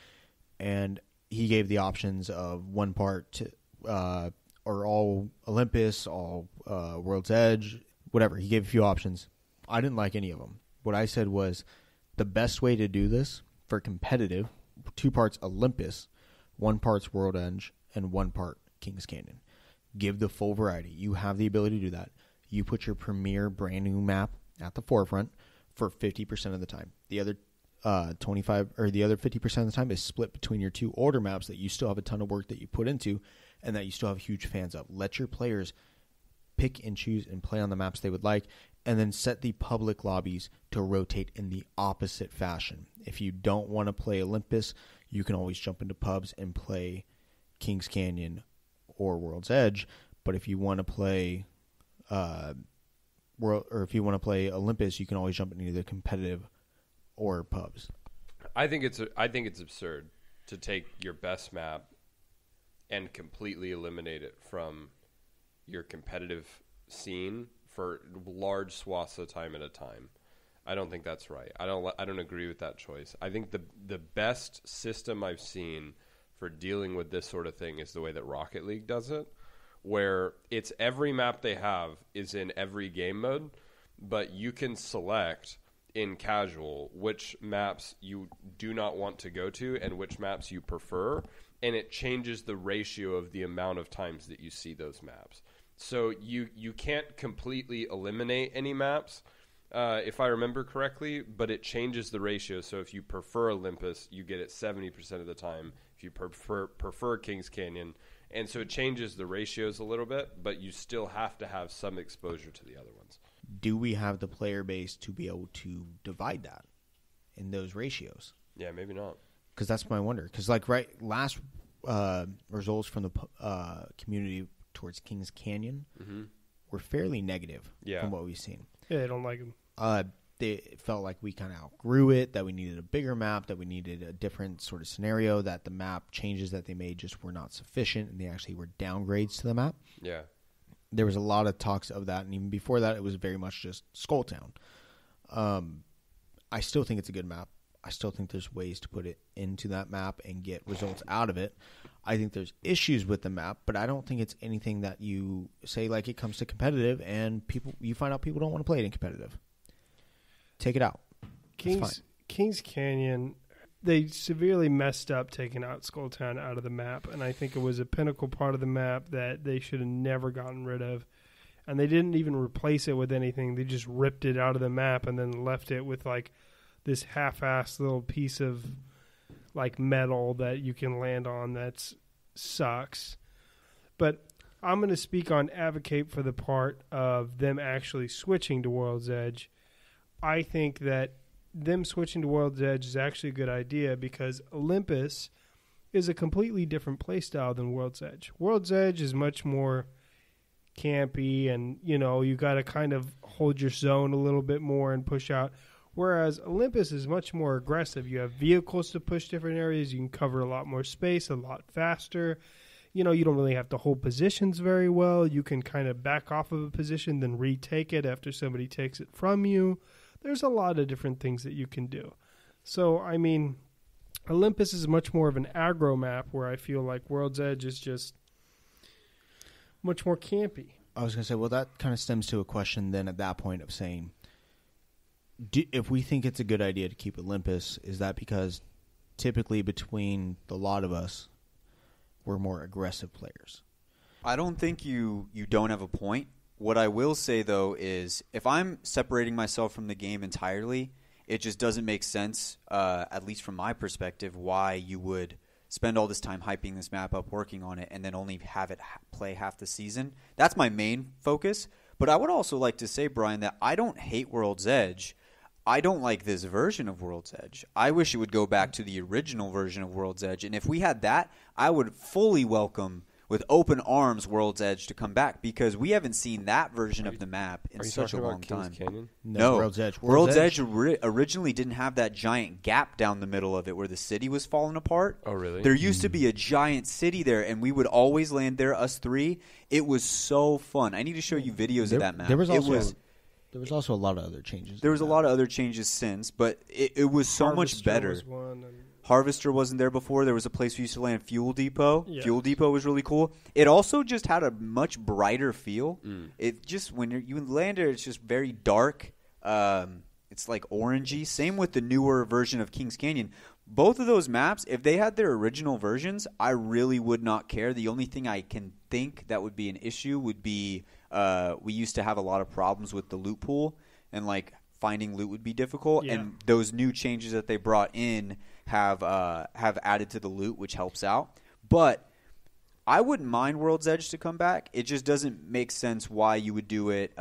And he gave the options of one part to, or all Olympus, all World's Edge, whatever. He gave a few options. I didn't like any of them. What I said was the best way to do this for competitive, 2 parts Olympus, 1 part's World Edge, and 1 part Kings Canyon. Give the full variety. You have the ability to do that. You put your premier brand new map at the forefront for 50% of the time. The other 25 or the other 50% of the time is split between your 2 older maps that you still have a ton of work that you put into and that you still have huge fans of. Let your players pick and choose and play on the maps they would like, and then set the public lobbies to rotate in the opposite fashion. If you don't want to play Olympus, you can always jump into pubs and play Kings Canyon or World's Edge. But if you want to play if you want to play Olympus, you can always jump into either competitive or pubs. I think it's absurd to take your best map and completely eliminate it from your competitive scene for large swaths of time at a time. I don't think that's right. I don't agree with that choice. I think the best system I've seen for dealing with this sort of thing is the way that Rocket League does it, where it's every map they have is in every game mode, but you can select in casual which maps you do not want to go to and which maps you prefer, and it changes the ratio of the amount of times that you see those maps. So you can't completely eliminate any maps, if I remember correctly, but it changes the ratio. So if you prefer Olympus, you get it 70% of the time. If you prefer Kings Canyon, and so it changes the ratios a little bit, but you still have to have some exposure to the other ones. Do we have the player base to be able to divide that in those ratios? Yeah, maybe not. Because that's my wonder. Because last results from the community towards Kings Canyon were fairly negative from what we've seen. Yeah, they don't like him. They felt like we kind of outgrew it, that we needed a bigger map, that we needed a different sort of scenario, that the map changes that they made just were not sufficient, and they actually were downgrades to the map. Yeah. There was a lot of talks of that, and even before that, it was very much just Skulltown. I still think it's a good map. I still think there's ways to put it into that map and get results out of it. I think there's issues with the map, but I don't think it's anything that you say like it comes to competitive and you find out people don't want to play it in competitive. Take it out. Kings Canyon, they severely messed up taking out Skulltown out of the map, and I think it was a pinnacle part of the map that they should have never gotten rid of. And they didn't even replace it with anything. They just ripped it out of the map and then left it with like this half-assed little piece of like metal that you can land on that sucks. But I'm going to advocate for the part of them actually switching to World's Edge. I think that them switching to World's Edge is actually a good idea because Olympus is a completely different playstyle than World's Edge. World's Edge is much more campy and, you got to kind of hold your zone a little bit more and push out. Whereas Olympus is much more aggressive. You have vehicles to push different areas. You can cover a lot more space, a lot faster. You don't really have to hold positions very well. You can kind of back off of a position, then retake it after somebody takes it from you. There's a lot of different things that you can do. So, I mean, Olympus is much more of an aggro map where I feel like World's Edge is just much more campy. I was going to say, well, that kind of stems to a question then at that point of saying, if we think it's a good idea to keep Olympus, is that because typically between the lot of us, we're more aggressive players? I don't think you don't have a point. What I will say, though, is if I'm separating myself from the game entirely, it just doesn't make sense, at least from my perspective, why you would spend all this time hyping this map up, working on it, and then only have it play half the season. That's my main focus. But I would also like to say, Brian, that I don't hate World's Edge. I don't like this version of World's Edge. I wish it would go back to the original version of World's Edge. And if we had that, I would fully welcome with open arms World's Edge to come back because we haven't seen that version of the map in such a long time. Canyon? No, World's Edge. World's Edge originally didn't have that giant gap down the middle of it where the city was falling apart. Oh, really? There used to be a giant city there, and we would always land there, us three. It was so fun. I need to show you videos of that map. There was also a lot of other changes. There was a lot of other changes since, but it was so much better. Was one, Harvester wasn't there before. There was a place we used to land, Fuel Depot. Yeah. Fuel Depot was really cool. It also just had a much brighter feel. It just when you land there, it's just very dark. It's like orangey. Same with the newer version of Kings Canyon. Both of those maps, if they had their original versions, I really would not care. The only thing I can think that would be an issue would be we used to have a lot of problems with the loot pool, and like finding loot would be difficult. Yeah. And those new changes that they brought in have added to the loot, which helps out. But I wouldn't mind World's Edge to come back. It just doesn't make sense why you would do it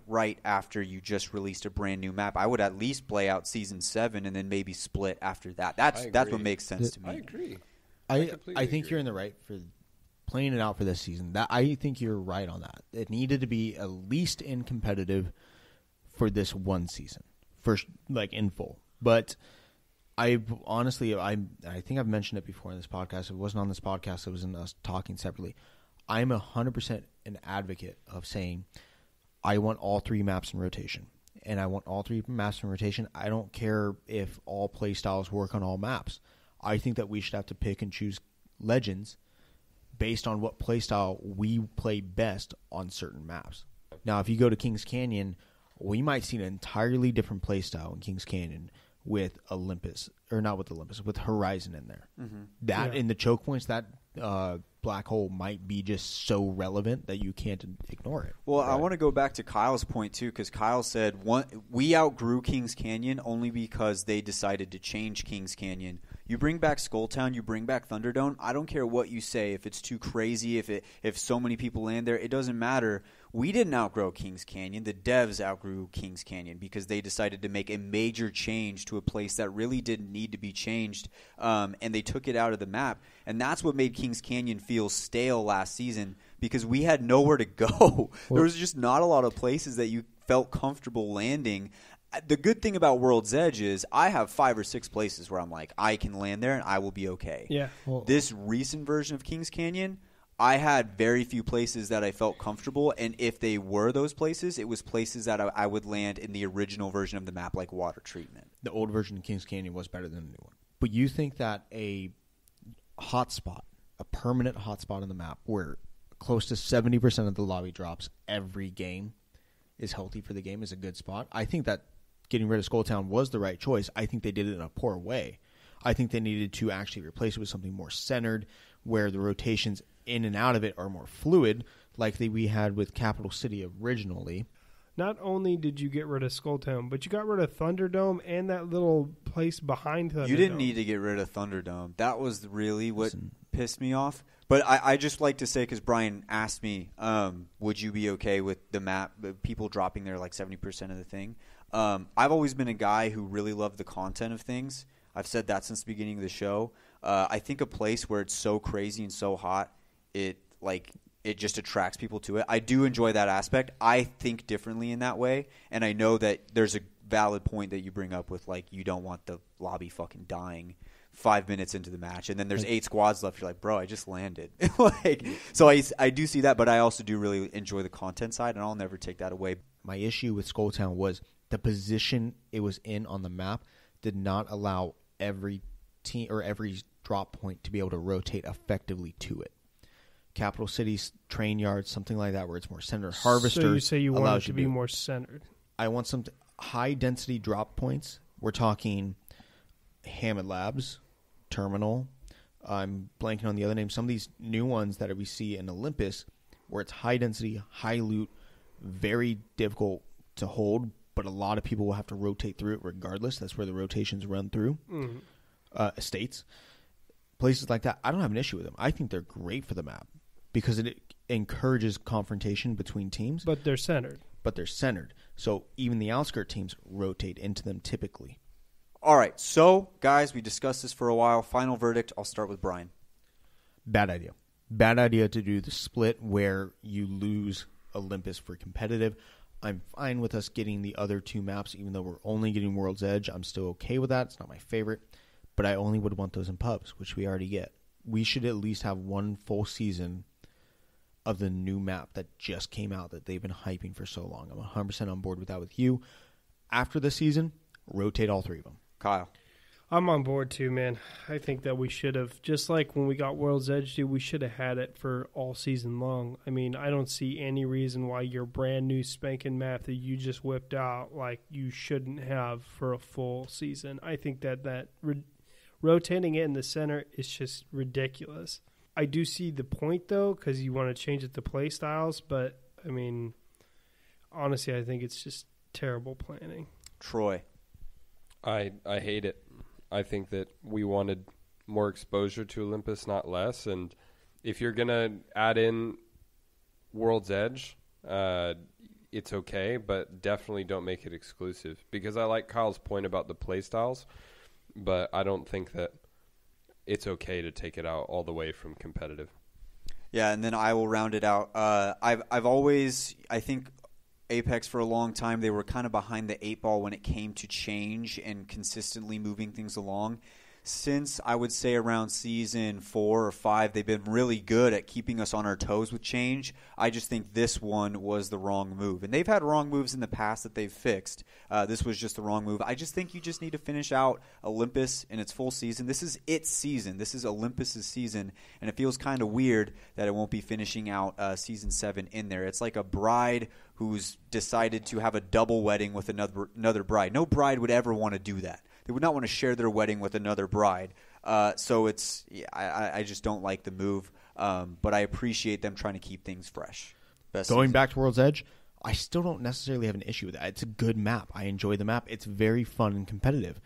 right after you just released a brand new map. I would at least play out Season 7 and then maybe split after that. That's what makes sense to me. I agree. I think you're in the right for playing it out for this season. I think you're right on that. It needed to be at least in competitive for this one season, in full. But I honestly, I think I've mentioned it before in this podcast. It wasn't on this podcast. It was in us talking separately. I'm 100% an advocate of saying I want all 3 maps in rotation. And I want all 3 maps in rotation. I don't care if all play styles work on all maps. I think that we should have to pick and choose legends based on what play style we play best on certain maps. Now, if you go to Kings Canyon, we might see an entirely different play style in Kings Canyon with Olympus, or not with Olympus, with Horizon in there. Mm-hmm. In the choke points, that black hole might be just so relevant that you can't ignore it. Well, right. I want to go back to Kyle's point, too, because Kyle said we outgrew Kings Canyon only because they decided to change Kings Canyon. You bring back Skulltown, you bring back Thunderdome, I don't care what you say. If it's too crazy, if so many people land there, it doesn't matter. We didn't outgrow Kings Canyon. The devs outgrew Kings Canyon because they decided to make a major change to a place that really didn't need to be changed, and they took it out of the map. And that's what made Kings Canyon feel stale last season because we had nowhere to go. There was just not a lot of places that you felt comfortable landing. The good thing about World's Edge is I have 5 or 6 places where I'm like, I can land there and I will be okay. Yeah. This recent version of Kings Canyon, I had very few places that I felt comfortable, and if they were those places, it was places that I would land in the original version of the map, like water treatment. The old version of Kings Canyon was better than the new one. But you think that a hotspot, a permanent hotspot on the map where close to 70% of the lobby drops every game is healthy for the game is a good spot? I think that getting rid of Skulltown was the right choice. I think they did it in a poor way. I think they needed to actually replace it with something more centered where the rotations in and out of it are more fluid like we had with Capital City originally. Not only did you get rid of Skulltown, but you got rid of Thunderdome and that little place behind Thunderdome. You didn't need to get rid of Thunderdome. That was really what pissed me off. But I just like to say, because Brian asked me, would you be okay with the map, people dropping there like 70% of the thing? I've always been a guy who really loved the content of things. I've said that since the beginning of the show. I think a place where it's so crazy and so hot, it just attracts people to it. I do enjoy that aspect. I think differently in that way, and I know that there's a valid point that you bring up with, like, you don't want the lobby fucking dying 5 minutes into the match, and then there's 8 squads left. You're like, bro, I just landed. So I do see that, but I also do really enjoy the content side, and I'll never take that away. My issue with Skulltown was the position it was in on the map did not allow every team or every drop point to be able to rotate effectively to it. Capital City's train yards, something like that, where it's more centered. Harvester. So you say you want it to be more centered. I want some high density drop points. We're talking Hammond Labs, Terminal. I'm blanking on the other name. Some of these new ones that we see in Olympus, where it's high density, high loot, very difficult to hold, but a lot of people will have to rotate through it regardless. That's where the rotations run through. Estates. Places like that, I don't have an issue with them. I think they're great for the map because it encourages confrontation between teams. But they're centered. So even the outskirt teams rotate into them typically. All right. So, guys, we discussed this for a while. Final verdict. I'll start with Brian. Bad idea. Bad idea to do the split where you lose Olympus for competitive. I'm fine with us getting the other 2 maps, even though we're only getting World's Edge. I'm still okay with that. It's not my favorite. But I only would want those in pubs, which we already get. We should at least have 1 full season of the new map that just came out that they've been hyping for so long. I'm 100% on board with that with you. After the season, rotate all 3 of them. Kyle. I'm on board too, man. I think that we should have, just like when we got World's Edge, dude, we should have had it for all season long. I mean, I don't see any reason why your brand new spanking map that you just whipped out, like, you shouldn't have for a full season. I think that rotating it in the center is just ridiculous. I do see the point, though, because you want to change it to play styles, but, I mean, honestly, I think it's just terrible planning. Troy. I hate it. I think that we wanted more exposure to Olympus, not less, and if you're going to add in World's Edge, it's okay, but definitely don't make it exclusive. Because I like Kyle's point about the play styles, but I don't think that it's okay to take it out all the way from competitive. Yeah, and then I will round it out. I've always, I think Apex for a long time, they were kind of behind the 8 ball when it came to change and consistently moving things along. Since I would say around season 4 or 5, they've been really good at keeping us on our toes with change. I just think this one was the wrong move. And they've had wrong moves in the past that they've fixed. This was just the wrong move. I just think you just need to finish out Olympus in its full season. This is its season. This is Olympus's season. And it feels kind of weird that it won't be finishing out season 7 in there. It's like a bride who's decided to have a double wedding with another bride. No bride would ever want to do that. They would not want to share their wedding with another bride. So it's I just don't like the move, but I appreciate them trying to keep things fresh. Going back to World's Edge, I still don't necessarily have an issue with that. It's a good map. I enjoy the map. It's very fun and competitive.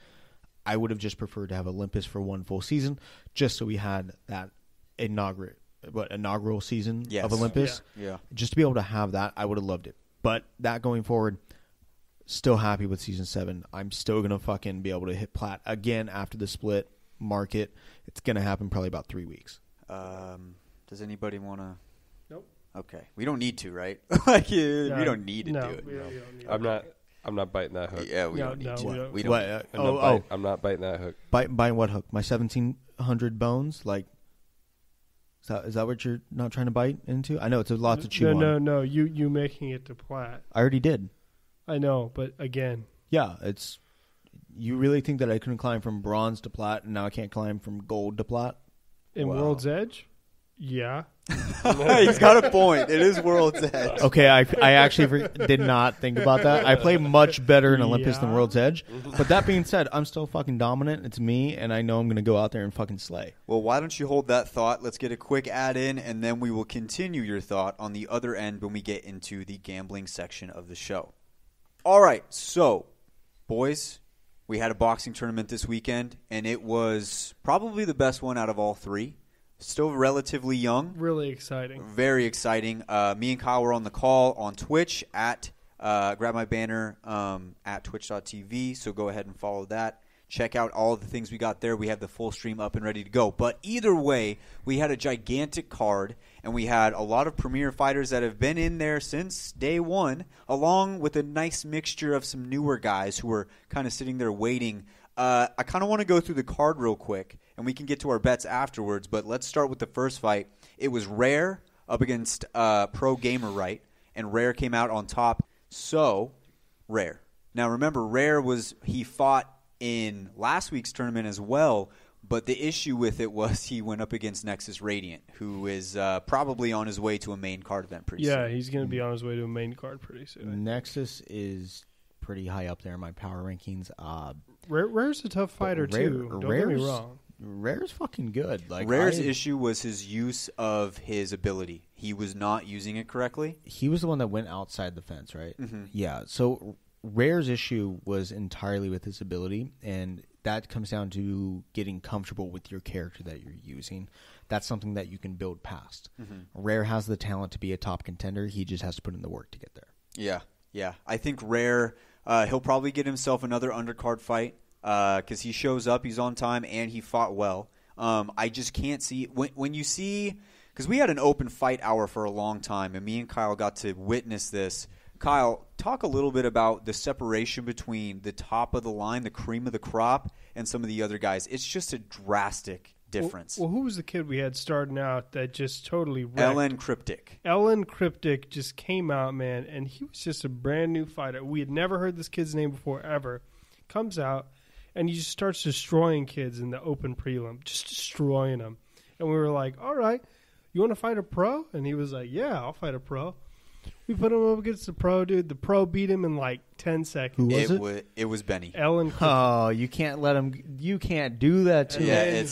I would have just preferred to have Olympus for one full season, just so we had that inaugural season of Olympus. Yeah. Just to be able to have that, I would have loved it. But that going forward, still happy with season 7. I'm still going to fucking be able to hit plat again after the split market. It's going to happen probably about 3 weeks. Does anybody want to? Nope. Okay. We don't need to, right? We don't need to do it. We don't need I'm not biting that hook. Yeah, we don't need to. We don't. I'm not biting that hook. Biting what hook? My 1,700 bones? Like, is that what you're not trying to bite into? I know it's a lot to chew on. No. You making it to plat. I already did. I know, but again. Yeah, it's. You really think that I couldn't climb from bronze to plat, and now I can't climb from gold to plat? In World's Edge? Yeah. He's got a point. It is World's Edge. Okay, I actually did not think about that. I play much better in Olympus than World's Edge. But that being said, I'm still fucking dominant. It's me, and I know I'm going to go out there and fucking slay. Well, why don't you hold that thought? Let's get a quick ad in, and then we will continue your thought on the other end when we get into the gambling section of the show. All right, so, boys, we had a boxing tournament this weekend, and it was probably the best one out of all 3. Still relatively young. Really exciting. Very exciting. Me and Kyle were on the call on Twitch at grab my banner at twitch.tv, so go ahead and follow that. Check out all of the things we got there. We have the full stream up and ready to go. But either way, we had a gigantic card, and we had a lot of premier fighters that have been in there since day one, along with a nice mixture of some newer guys who were kind of sitting there waiting. I kind of want to go through the card real quick, and we can get to our bets afterwards. But let's start with the first fight. It was Rare up against Pro Gamer Right, and Rare came out on top. So, Rare. Now, remember, he fought in last week's tournament as well, but the issue with it was he went up against Nexus Radiant, who is probably on his way to a main card event pretty soon. Yeah, he's going to be on his way to a main card pretty soon. Nexus is pretty high up there in my power rankings. Rare's a tough fighter, too. Don't get me wrong. Rare's fucking good. Like Rare's issue was his use of his ability. He was not using it correctly. He was the one that went outside the fence, right? Mm-hmm. Yeah, so Rare's issue was entirely with his ability, and that comes down to getting comfortable with your character that you're using. That's something that you can build past. Mm-hmm. Rare has the talent to be a top contender. He just has to put in the work to get there. Yeah. I think Rare, he'll probably get himself another undercard fight because he shows up, he's on time, and he fought well. I just can't see when you see, because we had an open fight hour for a long time, and me and Kyle got to witness this. Kyle, talk a little bit about the separation between the top of the line, the cream of the crop, and some of the other guys. It's just a drastic difference. Well, who was the kid we had starting out that just totally wrecked? Ellen Cryptic. Ellen Cryptic just came out, man, and he was just a brand new fighter. We had never heard this kid's name before, ever. Comes out, and he just starts destroying kids in the open prelim, just destroying them. And we were like, all right, you want to fight a pro? And he was like, yeah, I'll fight a pro. We put him up against the pro, dude. The pro beat him in like 10 seconds. Who was it? It was Benny. Ellen Cookie. Oh, you can't let him. You can't do that to him.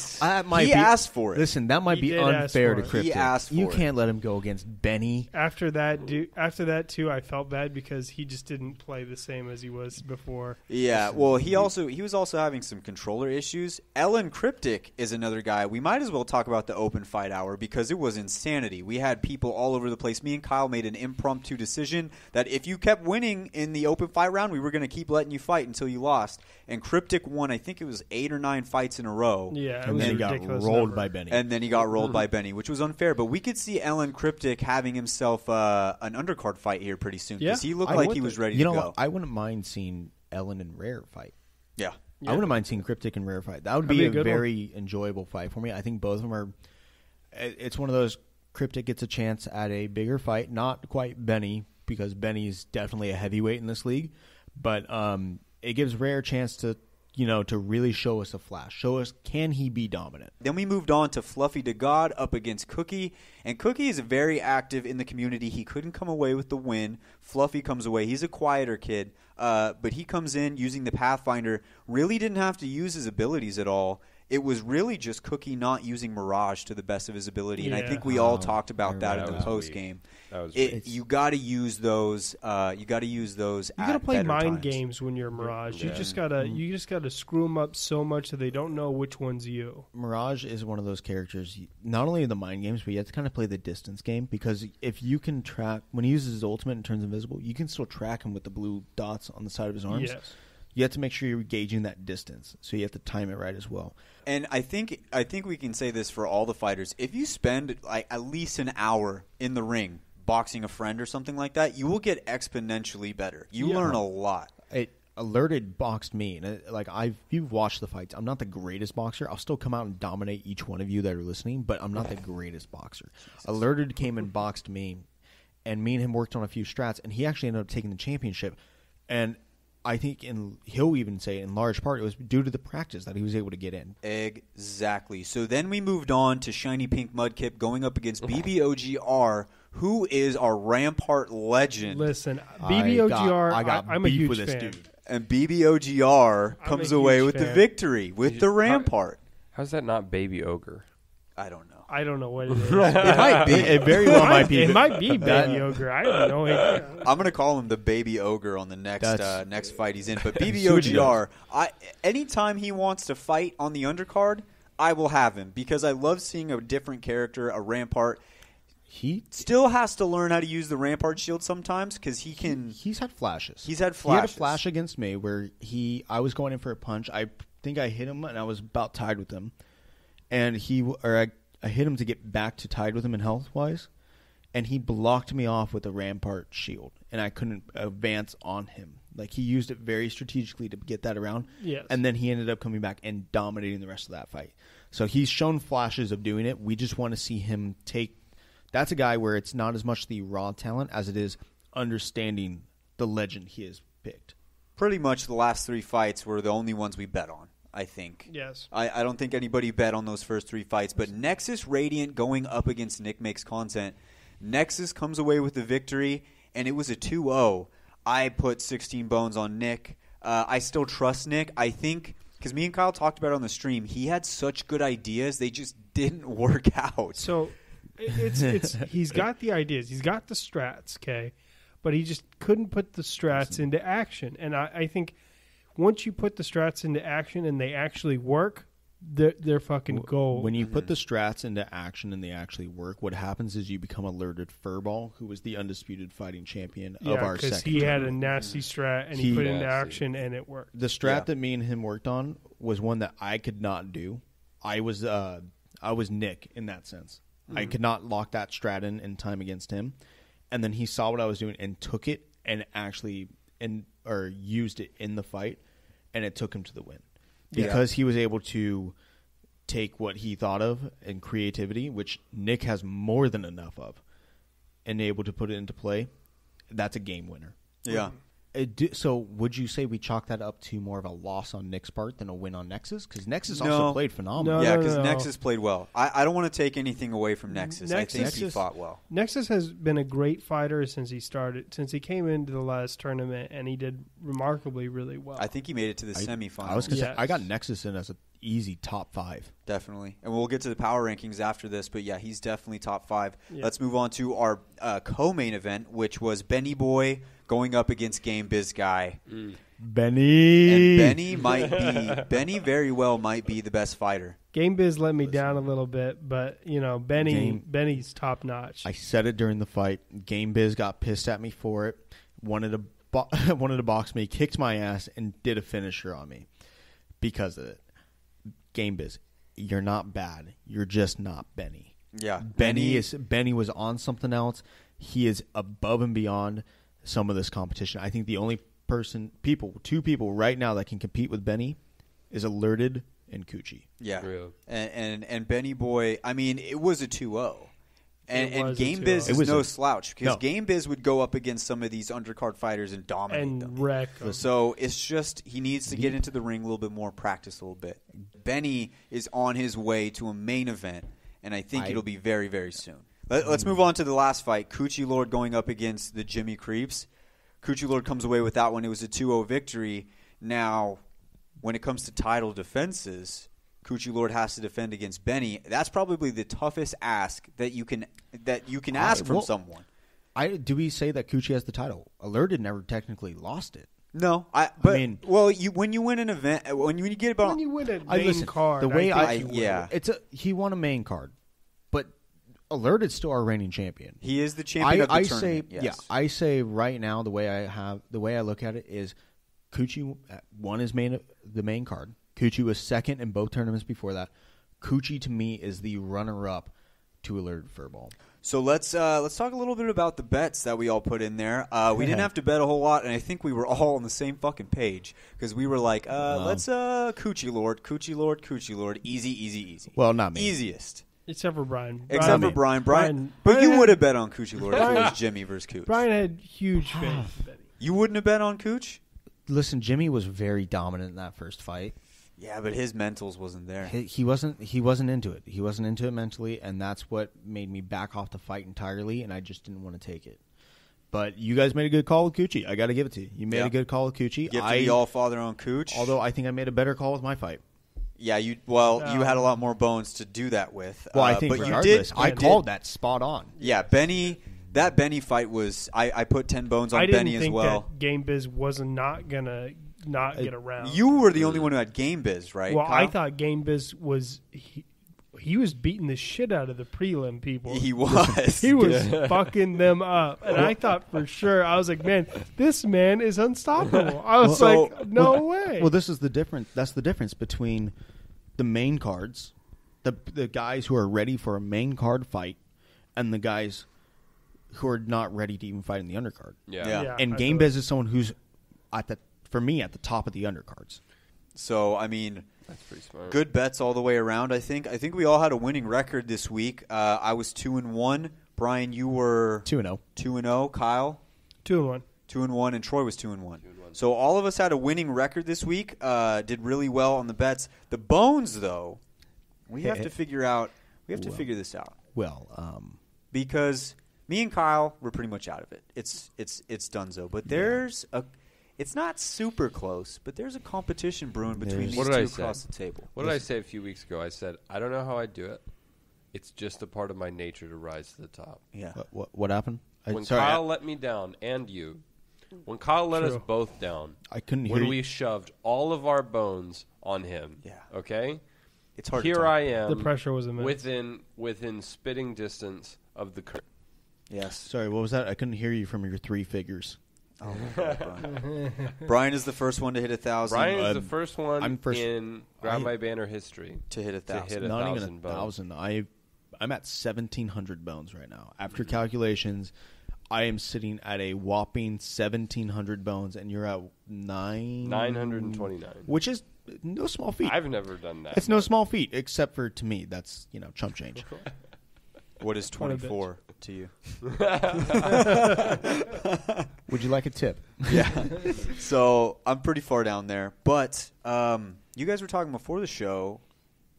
He asked for it. Listen, that might be unfair to Cryptic. He asked for it. You can't let him go against Benny. After that, too, I felt bad because he just didn't play the same as he was before. Yeah, well, he was also having some controller issues. Ellen Cryptic is another guy. We might as well talk about the open fight hour because it was insanity. We had people all over the place. Me and Kyle made an impromptu decision that if you kept winning in the open fight round, we were going to keep letting you fight until you lost. And Cryptic won, I think it was 8 or 9 fights in a row. Yeah, and then he got rolled by Benny. And then he got rolled by Benny, which was unfair. But we could see Ellen Cryptic having himself an undercard fight here pretty soon because he looked like he was ready to go. What? I wouldn't mind seeing Ellen and Rare fight. Yeah. I wouldn't mind seeing Cryptic and Rare fight. That would be a very enjoyable fight for me. I think both of them are. It's one of those. Cryptic gets a chance at a bigger fight, not quite Benny because Benny's definitely a heavyweight in this league, but it gives Rare a chance to really show us a flash. Show us, can he be dominant? Then we moved on to Fluffy to God up against Cookie. And Cookie is very active in the community. He couldn't come away with the win. Fluffy comes away. He's a quieter kid. But he comes in using the Pathfinder. Really didn't have to use his abilities at all. It was really just Cookie not using Mirage to the best of his ability. And I think we all talked about that in the post game. You got to use those. You got to use those. You got to play mind games when you're Mirage. You just gotta screw them up so much that they don't know which one's you. Mirage is one of those characters. Not only the mind games, but you have to kind of play the distance game because if you can track when he uses his ultimate and turns invisible, you can still track him with the blue dots on the side of his arms. Yes. You have to make sure you're gauging that distance, so you have to time it right as well. And I think we can say this for all the fighters. If you spend at least an hour in the ring boxing a friend or something like that, you will get exponentially better. You learn a lot. Alerted boxed me, and you've watched the fights. I'm not the greatest boxer. I'll still come out and dominate each one of you that are listening, but I'm not the greatest boxer. Alerted came and boxed me, and me and him worked on a few strats, and he actually ended up taking the championship. And I think he'll even say in large part it was due to the practice that he was able to get in. Exactly. So then we moved on to Shiny Pink Mudkip going up against BBOGR, who is our Rampart legend. Listen, BBOGR, I'm a huge fan. Dude. And BBOGR comes away with the victory with the Rampart. How's that not Baby Ogre? I don't know. I don't know what it is. It might be. It very well might be. It might be Baby Ogre. I have no idea. I'm going to call him the Baby Ogre on the next fight he's in. But BBOGR, anytime he wants to fight on the undercard, I will have him because I love seeing a different character, a Rampart. He still has to learn how to use the Rampart shield sometimes because he can. He's had flashes. He had a flash against me where I was going in for a punch. I think I hit him and I was about tied with him, and I hit him to get back to tied with him in health-wise, and he blocked me off with a Rampart shield, and I couldn't advance on him. Like, he used it very strategically to get that around, yes. And then he ended up coming back and dominating the rest of that fight. So he's shown flashes of doing it. We just want to see him take – that's a guy where it's not as much the raw talent as it is understanding the legend he has picked. Pretty much the last 3 fights were the only ones we bet on. I think. Yes. I don't think anybody bet on those first 3 fights, but Nexus Radiant going up against Nick Makes Content. Nexus comes away with the victory, and it was a 2-0. I put 16 bones on Nick. I still trust Nick. I think, because me and Kyle talked about it on the stream, he had such good ideas, they just didn't work out. So, he's got the ideas. He's got the strats, okay? But he just couldn't put the strats into action. And I think once you put the strats into action and they actually work, they're fucking gold. When you put the strats into action and they actually work, what happens is you become alerted Furball, who was the undisputed fighting champion of our second. Because he had a nasty strat and he put it into action and it worked. The strat that me and him worked on was one that I could not do. I was Nick in that sense. Mm-hmm. I could not lock that strat in time against him. And then he saw what I was doing and took it and actually used it in the fight, and it took him to the win. Because he was able to take what he thought of and creativity, which Nick has more than enough of, and able to put it into play. That's a game winner. Yeah. So would you say we chalk that up to more of a loss on Nick's part than a win on Nexus? Because Nexus also played phenomenal. Yeah, because Nexus played well. I don't want to take anything away from Nexus. I think he fought well. Nexus has been a great fighter since he came into the last tournament, and he did remarkably really well. I think he made it to the semifinals. I was going to say, I got Nexus in as an easy top 5. Definitely. And we'll get to the power rankings after this, but yeah, he's definitely top 5. Yeah. Let's move on to our co-main event, which was Benny Boy going up against Game Biz Guy. Benny. And Benny very well might be the best fighter. Game Biz let me down a little bit, but Benny's top notch. I said it during the fight. Game Biz got pissed at me for it. Wanted to box me, kicked my ass, and did a finisher on me because of it. Game Biz, you're not bad. You're just not Benny. Yeah, Benny was on something else. He is above and beyond some of this competition. I think the only two people right now that can compete with Benny is Alerted and Coochie. Yeah, and Benny Boy. I mean, it was a 2-0. And Game Biz is no slouch because Game Biz would go up against some of these undercard fighters and dominate them. Wreck them. So it's just he needs to get into the ring a little bit more, practice a little bit. Benny is on his way to a main event, and I think it'll be very, very soon. Let's move on to the last fight. Coochie Lord going up against the Jimmy Creeps. Coochie Lord comes away with that one. It was a 2-0 victory. Now, when it comes to title defenses, Coochie Lord has to defend against Benny. That's probably the toughest ask that you can ask from someone. Do we say that Coochie has the title? Alerted never technically lost it. No, when you win an event, when you get about when you win a main card, the way he won a main card, but Alerted still our reigning champion. He is the champion of the tournament. I say right now the way I look at it is Coochie won the main card. Coochie was second in both tournaments before that. Coochie to me is the runner-up to Alerted Furball. So let's talk a little bit about the bets that we all put in there. We didn't have to bet a whole lot, and I think we were all on the same fucking page because we were like, let's Coochie Lord, easy. Well, not me. Easiest. Except for Brian. Brian. But you would have bet on Coochie Lord if it was Jimmy versus Cooch. Brian had huge faith in Benny. You wouldn't have bet on Cooch? Listen, Jimmy was very dominant in that first fight. Yeah, but his mentals wasn't there. He wasn't into it. He wasn't into it mentally, and that's what made me back off the fight entirely, and I just didn't want to take it. But you guys made a good call with Coochie. I got to give it to you. You made a good call with Coochie. Gift to the All-Father on Cooch. Although I think I made a better call with my fight. Yeah, you had a lot more bones to do that with. Well, I think regardless, I called that spot on. Yeah, that Benny fight was. I put 10 bones on Benny as well. I didn't think that Game Biz was not gonna get around. You were the only one who had Game Biz, right? Well, Kyle? I thought Game Biz was. He was beating the shit out of the prelim people. He was. He was fucking them up. And I thought for sure, I was like, man, this man is unstoppable. I was no way. Well, this is the difference. That's the difference between the main cards, the guys who are ready for a main card fight, and the guys who are not ready to even fight in the undercard. Yeah. And Game Biz is someone who's, for me, at the top of the undercards. So, I mean, that's pretty smart. Good bets all the way around, I think. I think we all had a winning record this week. I was 2-1. Brian, you were 2-0. 2-0. Kyle? 2-1. 2-1, and Troy was 2-1. So all of us had a winning record this week. Did really well on the bets. The bones, though, we have to figure out. We have to figure this out. Well, because me and Kyle were pretty much out of it. It's dunzo. But there's it's not super close, but there's a competition brewing between these two across the table. What did I say a few weeks ago? I said, I don't know how I do it. It's just a part of my nature to rise to the top. Yeah. What happened? Kyle let me down, and you. When Kyle let us both down, I couldn't hear when we shoved all of our bones on him. Yeah. Okay? It's hard Here to I am. The pressure was immense. Within spitting distance of the curtain. Yes. Sorry, what was that? I couldn't hear you from your 3 figures. Oh, my God, Brian. Brian is the first one to hit 1,000. Brian is the first one in Grab My Banner history to hit 1,000. Not even 1,000. I'm at 1,700 bones right now. After calculations, I am sitting at a whopping 1,700 bones, and you're at 929, which is no small feat. I've never done that. It's no small feat, except for to me, that's chump change. What is 24 to you? Would you like a tip? Yeah. So I'm pretty far down there. But you guys were talking before the show.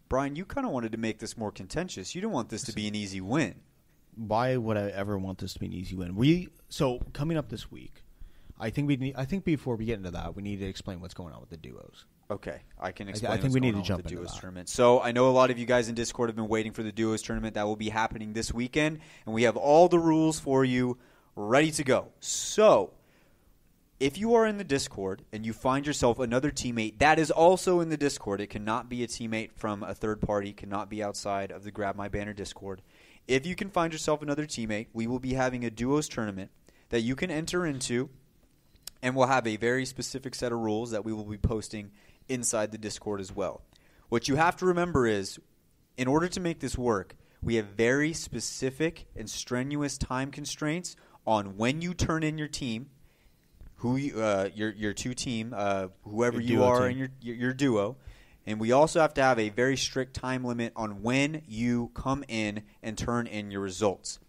Brian, you kind of wanted to make this more contentious. You didn't want this to be an easy win. Why would I ever want this to be an easy win? So coming up this week, I think before we get into that, we need to explain what's going on with the duos. Okay, I can explain. I think we need to jump into the into duos that. tournament. So I know a lot of you guys in Discord have been waiting for the duos tournament that will be happening this weekend, and we have all the rules for you ready to go. So if you are in the Discord and you find yourself another teammate that is also in the Discord, it cannot be a teammate from a third party, cannot be outside of the Grab My Banner Discord. If you can find yourself another teammate, we will be having a duos tournament that you can enter into, and we'll have a very specific set of rules that we will be posting inside the Discord as well. What you have to remember is, in order to make this work, we have very specific and strenuous time constraints on when you turn in your team, who your two team, whoever you are in your duo, and we also have to have a very strict time limit on when you come in and turn in your results.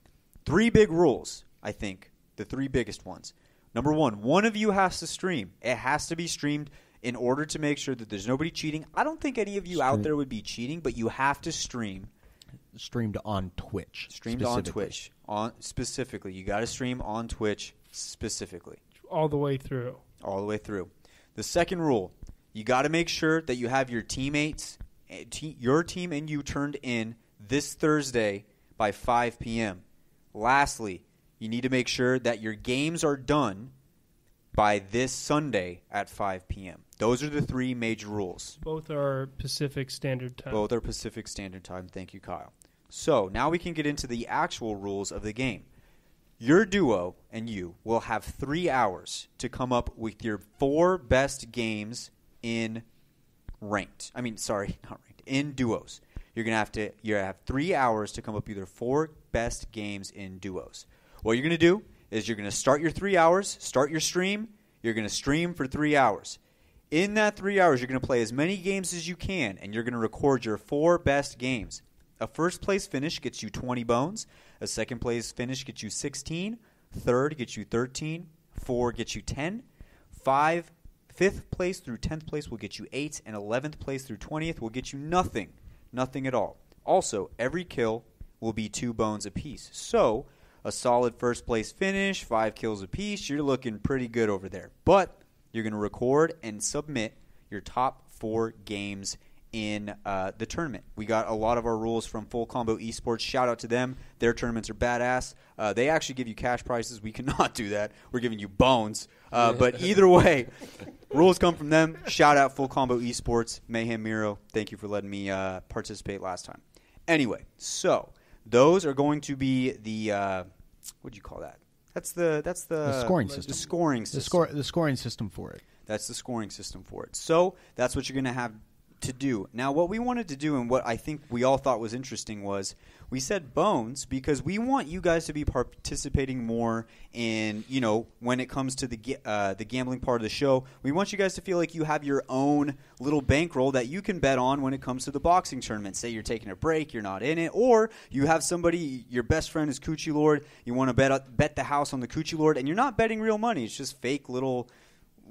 3 big rules, I think, the 3 biggest ones. Number 1 of you has to stream. It has to be streamed in order to make sure that there's nobody cheating. I don't think any of you out there would be cheating, but you have to stream. Streamed on Twitch. Streamed on Twitch. Specifically. You got to stream on Twitch specifically. All the way through. All the way through. The second rule, you got to make sure that you have your teammates, your team and you turned in this Thursday by 5 p.m. Lastly, you need to make sure that your games are done by this Sunday at 5 p.m. Those are the 3 major rules. Both are Pacific Standard Time. Both are Pacific Standard Time. Thank you, Kyle. So now we can get into the actual rules of the game. Your duo and you will have 3 hours to come up with your 4 best games in ranked. In duos. You're gonna have 3 hours to come up with your 4 best games in duos. What you're gonna do is you're going to start your 3 hours, start your stream. You're going to stream for 3 hours. In that 3 hours, you're going to play as many games as you can, and you're going to record your 4 best games. A first-place finish gets you 20 bones. A second-place finish gets you 16. Third gets you 13. 4 gets you 10. 5, 5th place through 10th place will get you 8. And 11th place through 20th will get you nothing. Nothing at all. Also, every kill will be 2 bones apiece. So a solid first-place finish, 5 kills apiece, you're looking pretty good over there. But you're going to record and submit your top 4 games in the tournament. We got a lot of our rules from Full Combo Esports. Shout out to them. Their tournaments are badass. They actually give you cash prizes. We cannot do that. We're giving you bones. But either way, rules come from them. Shout out Full Combo Esports. Mayhem Miro, thank you for letting me participate last time. Anyway, so those are going to be the what do you call that? That's the scoring system. The scoring system. The scoring system for it. That's the scoring system for it. So that's what you're going to have to do. Now, what we wanted to do and what I think we all thought was interesting was we said bones because we want you guys to be participating more in, when it comes to the gambling part of the show. We want you guys to feel like you have your own little bankroll that you can bet on when it comes to the boxing tournament. Say you're taking a break, you're not in it, or you have somebody, your best friend is Coochie Lord, you want to bet the house on the Coochie Lord, and you're not betting real money. It's just fake little...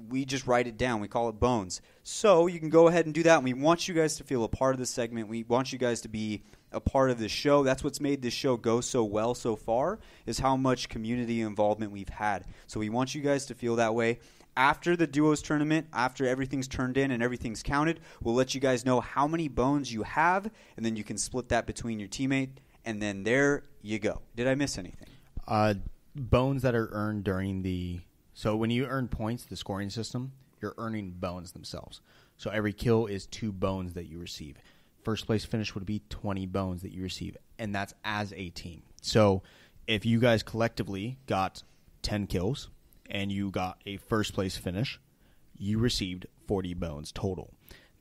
We just write it down. We call it bones. So you can go ahead and do that. And we want you guys to feel a part of the segment. We want you guys to be a part of the show. That's what's made this show go so well so far is how much community involvement we've had. So we want you guys to feel that way. After the duos tournament, after everything's turned in and everything's counted, we'll let you guys know how many bones you have, and then you can split that between your teammate, and then there you go. Did I miss anything? Bones that are earned during the... So when you earn points, the scoring system, you're earning bones themselves. So every kill is 2 bones that you receive. First place finish would be 20 bones that you receive, and that's as a team. So if you guys collectively got 10 kills and you got a first place finish, you received 40 bones total.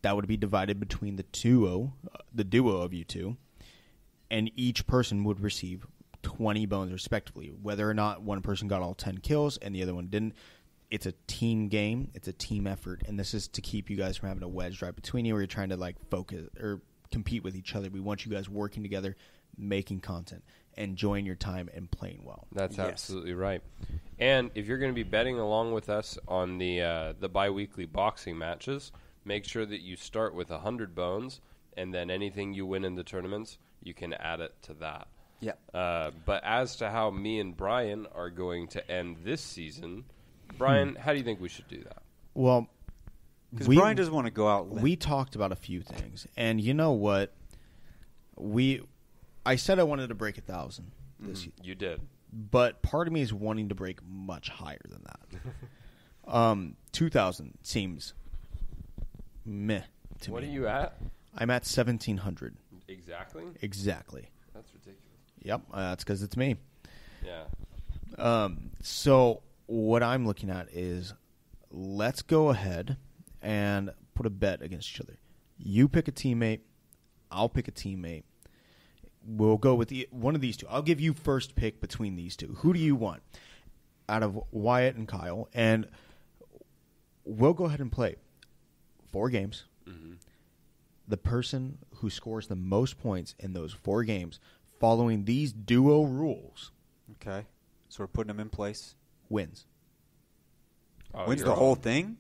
That would be divided between the duo of you two, and each person would receive 20 bones respectively. Whether or not one person got all 10 kills and the other one didn't, it's a team game. It's a team effort, and this is to keep you guys from having a wedge drive between you where you're trying to focus or compete with each other. We want you guys working together, making content. enjoying your time and playing well. That's absolutely right. And if you're going to be betting along with us on the bi-weekly boxing matches, make sure that you start with 100 bones, and then anything you win in the tournaments, you can add it to that. Yeah. But as to how me and Brian are going to end this season, Brian, how do you think we should do that? Well, because Brian doesn't want to go out limp. We talked about a few things, and you know what? I said I wanted to break 1,000 this year. You did. But part of me is wanting to break much higher than that. 2,000 seems meh to me. What are you at? I'm at 1,700. Exactly? Exactly. That's ridiculous. Yep, that's because it's me. Yeah. So what I'm looking at is let's go ahead and put a bet against each other. You pick a teammate. I'll pick a teammate. We'll go with one of these two. I'll give you first pick between these two. Who do you want out of Wyatt and Kyle? And we'll go ahead and play 4 games. Mm-hmm. The person who scores the most points in those 4 games following these duo rules. Okay. So we're putting them in place. Wins. Wins the whole thing?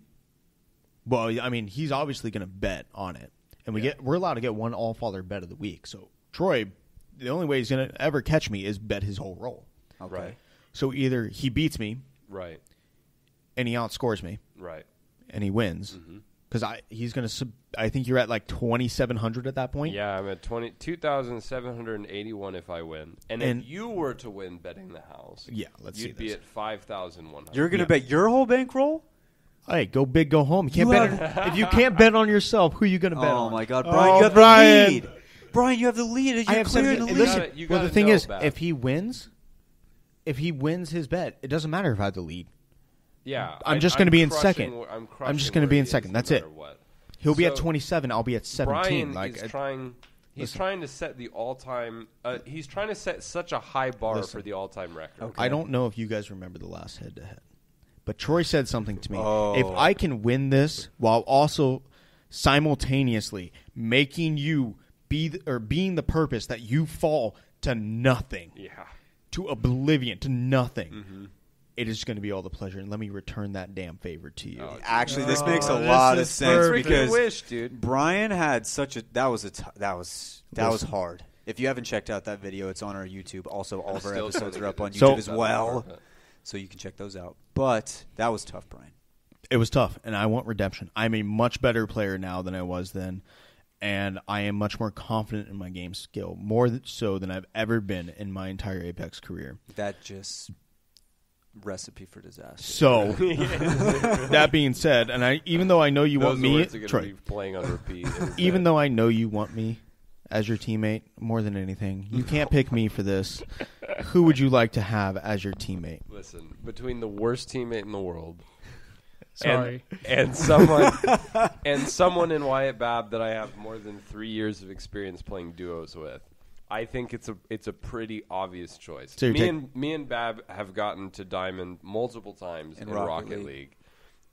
Well, I mean, he's obviously going to bet on it. And we're allowed to get one all-father bet of the week. So Troy, the only way he's going to ever catch me is bet his whole roll. Okay. Right. So either he beats me. Right. And he outscores me. Right. And he wins. Because he's going to I think you're at like 2,700 at that point. Yeah, I'm at 2,781 if I win. And if you were to win betting the house, you'd be at 5,100. You're going to bet your whole bankroll? Hey, go big, go home. You can't bet if you can't bet on yourself, who are you going to bet on? Oh, my God. Brian, you have the lead. Brian, you have the lead. You're clear in the lead. Listen, the thing is, if he wins his bet, it doesn't matter if I have the lead. Yeah. I'm just going to be in second. I'm just going to be in second. That's it. What. He'll be at 27. I'll be at 17. Brian is trying. He's trying to set the all-time. He's trying to set such a high bar for the all-time record. Okay. I don't know if you guys remember the last head-to-head, but Troy said something to me. If I can win this while also simultaneously making you being the purpose that you fall to nothing, to oblivion, to nothing. It is going to be all the pleasure, and let me return that damn favor to you. Actually, this makes a lot of sense because dude. Brian had such a that was hard. If you haven't checked out that video, it's on our YouTube. Also, all of our episodes are up on YouTube as well, so you can check those out. But that was tough, Brian. It was tough, and I want redemption. I'm a much better player now than I was then, and I am much more confident in my game skill, more so than I've ever been in my entire Apex career. That just recipe for disaster. So, that being said, and even though I know you want me, Troy, playing on repeat. Even though I know you want me as your teammate more than anything, you can't pick me for this. Who would you like to have as your teammate? Listen, between the worst teammate in the world, sorry, and someone in Wyatt Babb that I have more than 3 years of experience playing duos with, I think it's a pretty obvious choice. So me and Bab have gotten to Diamond multiple times in Rocket League.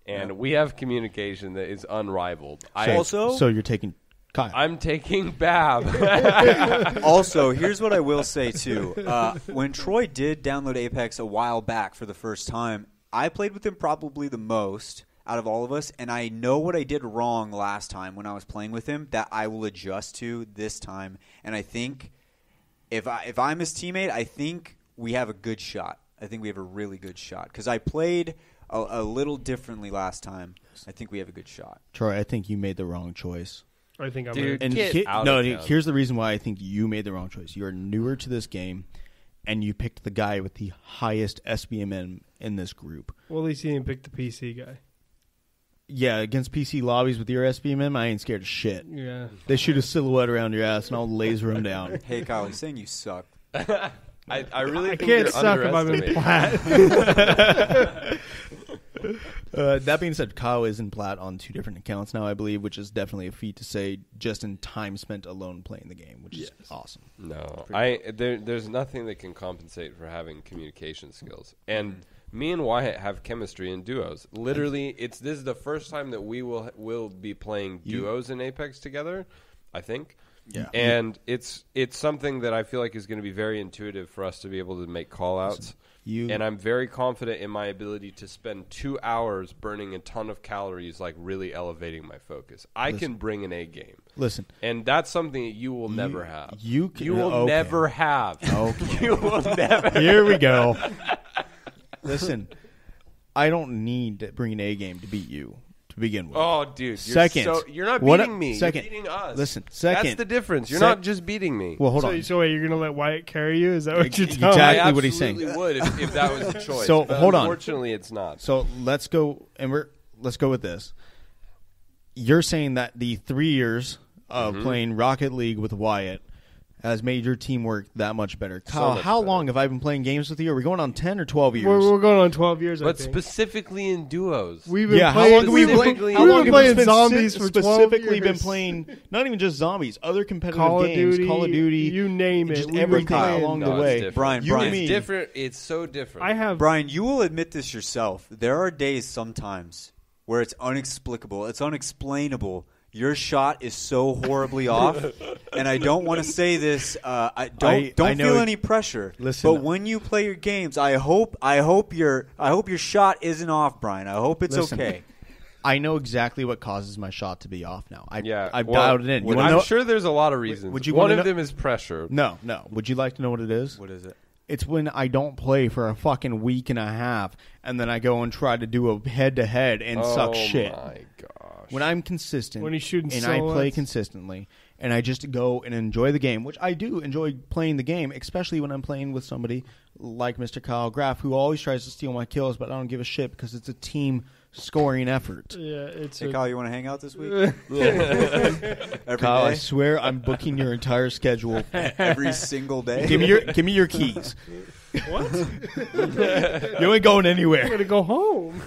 And we have communication that is unrivaled. So you're taking Kyle. I'm taking Bab. Also, here's what I will say too. When Troy did download Apex a while back for the first time, I played with him probably the most out of all of us, and I know what I did wrong last time when I was playing with him that I will adjust to this time. And I think if I'm his teammate, I think we have a good shot. I think we have a really good shot because I played a little differently last time. I think we have a good shot. Troy, I think you made the wrong choice. I think I'm here's the reason why I think you made the wrong choice. You're newer to this game, and you picked the guy with the highest SBMM in this group. Well, at least he didn't pick the PC guy. Yeah, against PC lobbies with your SBMM, I ain't scared of shit. Yeah. They shoot a silhouette around your ass, and I'll laser them down. Hey, Kyle, he's saying you suck. I really think can't suck if I'm in plat. That being said, Kyle is in plat on 2 different accounts now, I believe, which is definitely a feat to say just in time spent alone playing the game, which is awesome. No, there's nothing that can compensate for having communication skills. And me and Wyatt have chemistry in duos. Literally, this is the first time that we will be playing duos in Apex together, I think. Yeah. And it's something that I feel like is going to be very intuitive for us to be able to make call-outs. And I'm very confident in my ability to spend 2 hours burning a ton of calories, like really elevating my focus. I can bring an A game. Listen. And that's something that you will never have. You will never have. Okay. You will never. Here we go. Listen, I don't need to bring an A game to beat you. Begin with. Oh, dude. You're not beating me. You're beating us. Listen, second. That's the difference. You're not just beating me. Well, hold on. So wait, you're going to let Wyatt carry you? Is that what you're telling me? Exactly what he's saying. I absolutely would if that was a choice. So, hold on. Unfortunately, it's not. So, let's go with this. You're saying that the 3 years of playing Rocket League with Wyatt has made your teamwork that much better. Kyle, how long have I been playing games with you? Are we going on 10 or 12 years? We're going on 12 years, But specifically in duos. We've been playing, zombies for 12 years. Specifically been playing, not even just zombies, other competitive games, Call of Duty. You name it. Just everything along the way. Brian, it's different. It's so different. Brian, you will admit this yourself. There are days sometimes where it's inexplicable. It's unexplainable. Your shot is so horribly off, and I don't want to say this. I don't feel any pressure. Listen, but when you play your games, I hope your shot isn't off, Brian. I hope it's okay. I know exactly what causes my shot to be off now. I've dialed it in. I'm sure there's a lot of reasons. One of them is pressure. No. Would you like to know what it is? What is it? It's when I don't play for a fucking week and a half, and then I go and try to do a head-to-head and suck shit. Oh, my gosh. When I'm consistent, when he's shooting and I play consistently, and I just go and enjoy the game, which I do enjoy playing the game, especially when I'm playing with somebody like Mr. Kyle Graff, who always tries to steal my kills, but I don't give a shit because it's a team scoring effort. Yeah, hey, Kyle, you want to hang out this week? Kyle, I swear I'm booking your entire schedule every single day. Give me your keys. What? You ain't going anywhere. I'm going to go home.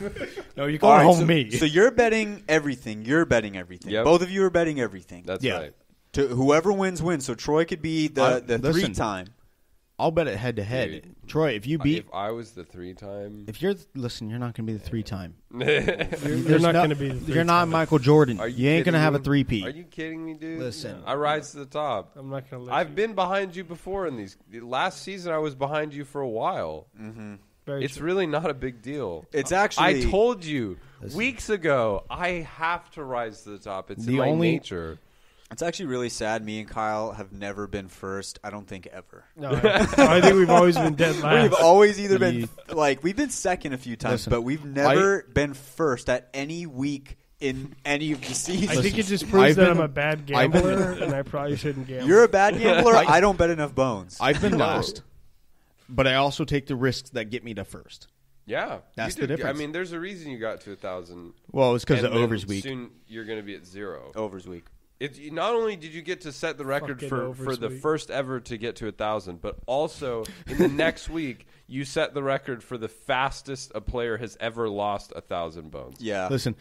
No, you're going home with me. So you're betting everything. You're betting everything. Yep. Both of you are betting everything. That's right. To whoever wins. So Troy could be the 3-time. I'll bet it head-to-head. Troy, if you beat... If I was the 3-time... Listen, you're not going to be the 3-time. You're not going to be the 3-time. You're not Michael Jordan. You ain't going to have a 3-peat. Are you kidding me, dude? Listen. I rise to the top. I'm not going to I've been behind you before in these... Last season, I was behind you for a while. Mm-hmm. It's really not a big deal. It's actually... I told you weeks ago, I have to rise to the top. It's in my nature. It's actually really sad. Me and Kyle have never been first. I don't think ever. No, I think we've always been dead last. We've always either been we've been second a few times, but we've never been first at any week in any of the seasons. I think it just proves that I'm a bad gambler, and I probably shouldn't gamble. You're a bad gambler. I don't bet enough bones. I've been last, but I also take the risks that get me to first. Yeah, that's the difference. I mean, there's a reason you got to 1,000. Well, it's because of Overs Week. Soon you're going to be at 0. Overs Week. Not only did you get to set the record for the first ever to get to 1,000, but also in the next week you set the record for the fastest a player has ever lost 1,000 bones. Yeah. Listen,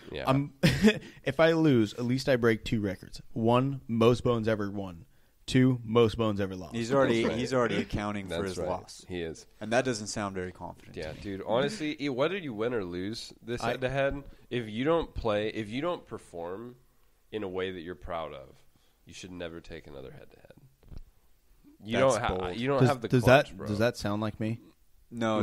if I lose, at least I break 2 records. 1, most bones ever won. 2, most bones ever lost. He's already accounting for his loss. He is, and that doesn't sound very confident. Yeah, dude. Honestly, whether you win or lose this head-to-head, if you don't perform in a way that you're proud of, you should never take another head-to-head. You don't have the clutch, bro. Does that sound like me? No.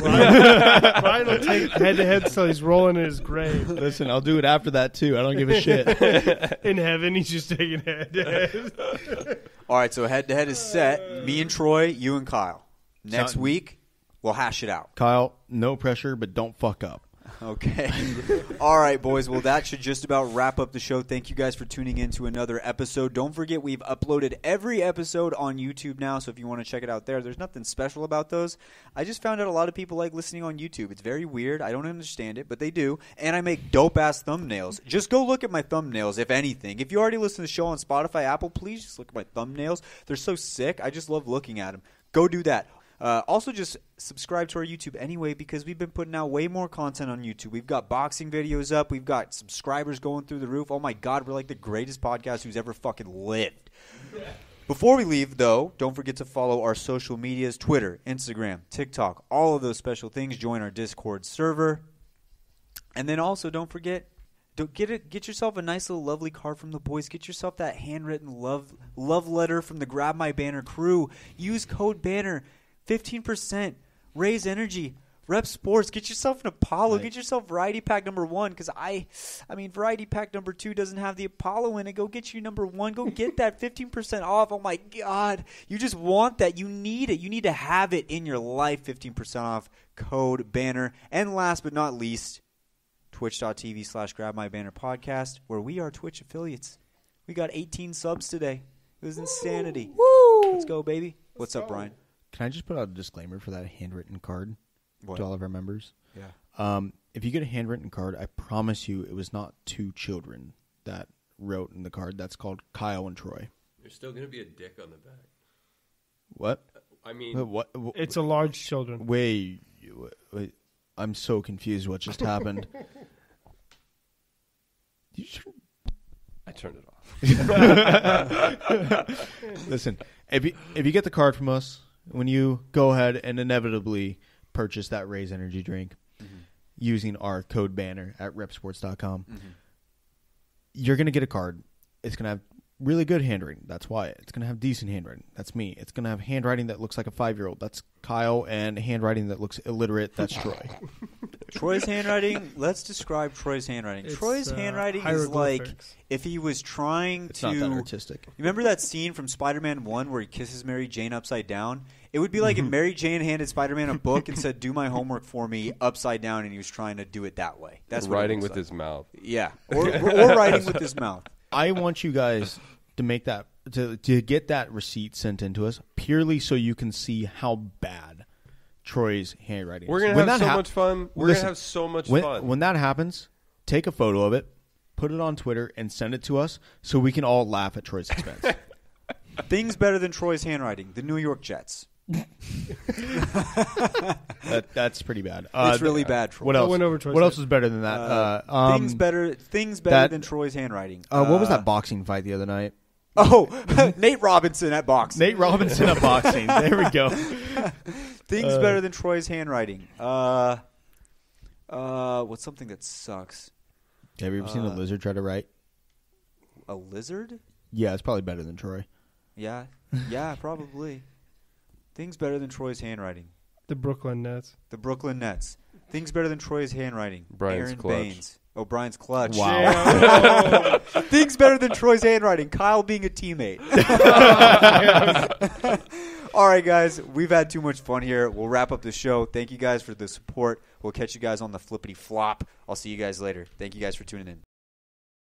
Brian will take head-to-head till he's rolling in his grave. Listen, I'll do it after that, too. I don't give a shit. In heaven, he's just taking head-to-head. All right, so head-to-head is set. Me and Troy, you and Kyle. Next week, we'll hash it out. Kyle, no pressure, but don't fuck up. Okay. All right, boys. Well, that should just about wrap up the show. Thank you guys for tuning in to another episode. Don't forget, we've uploaded every episode on YouTube now, so if you want to check it out there's nothing special about those. I just found out a lot of people like listening on YouTube. It's very weird. I don't understand it, but they do. And I make dope-ass thumbnails. Just go look at my thumbnails, if anything. If you already listen to the show on Spotify, Apple, please just look at my thumbnails. They're so sick. I just love looking at them. Go do that. Also, just subscribe to our YouTube anyway, because we've been putting out way more content on YouTube. We've got boxing videos up. We've got subscribers going through the roof. Oh, my God, we're like the greatest podcast who's ever fucking lived. Before we leave, though, don't forget to follow our social medias, Twitter, Instagram, TikTok, all of those special things. Join our Discord server. And then also, don't forget Get yourself a nice little lovely card from the boys. Get yourself that handwritten love letter from the Grab My Banner crew. Use code BANNER, 15%. Raise energy. Rep Sports. Get yourself an Apollo. Right. Get yourself Variety Pack number 1 because I mean Variety Pack number 2 doesn't have the Apollo in it. Go get you number 1. Go get that 15% off. Oh my God, you just want that. You need it. You need to have it in your life. 15% off. Code BANNER. And last but not least, twitch.tv/GrabMyBannerPodcast, where we are Twitch affiliates. We got 18 subs today. It was insanity. Woo! Let's go, baby. What's up, Brian? Can I just put out a disclaimer for that handwritten card to all of our members? Yeah. If you get a handwritten card, I promise you it was not 2 children that wrote in the card. That's called Kyle and Troy. There's still going to be a dick on the back. What? I mean... What? It's a large children. Wait. I'm so confused what just happened. I turned it off. Listen, if you get the card from us, when you go ahead and inevitably purchase that Raise Energy drink using our code BANNER at repsports.com, you're going to get a card. It's going to have really good handwriting. That's Wyatt. It's going to have decent handwriting. That's me. It's going to have handwriting that looks like a 5-year-old. That's Kyle. And handwriting that looks illiterate. That's Troy. Troy's handwriting. Let's describe Troy's handwriting. Troy's handwriting is like if he was trying it's to. It's not that artistic. You remember that scene from Spider-Man 1 where he kisses Mary Jane upside down? It would be like if Mary Jane handed Spider-Man a book and said, "Do my homework for me," upside down, and he was trying to do it that way. That's what writing with his mouth. Yeah, or writing with his mouth. I want you guys to make that to get that receipt sent into us purely so you can see how bad Troy's handwriting is. We're gonna have so much fun. We're gonna have so much fun. When that happens, take a photo of it, put it on Twitter, and send it to us so we can all laugh at Troy's expense. Things better than Troy's handwriting. The New York Jets. That's pretty bad. It's really bad. Troy. What else? What else was better than that? Things better than Troy's handwriting. What was that boxing fight the other night? Oh, Nate Robinson at boxing. Nate Robinson at boxing. There we go. Things better than Troy's handwriting. What's something that sucks? Have you ever seen a lizard try to write? A lizard? Yeah, it's probably better than Troy. Yeah, probably. Things better than Troy's handwriting. The Brooklyn Nets. Things better than Troy's handwriting. Brian's Aaron clutch. Baines. Oh, Brian's clutch. Wow. Things better than Troy's handwriting. Kyle being a teammate. All right, guys. We've had too much fun here. We'll wrap up the show. Thank you guys for the support. We'll catch you guys on the flippity flop. I'll see you guys later. Thank you guys for tuning in.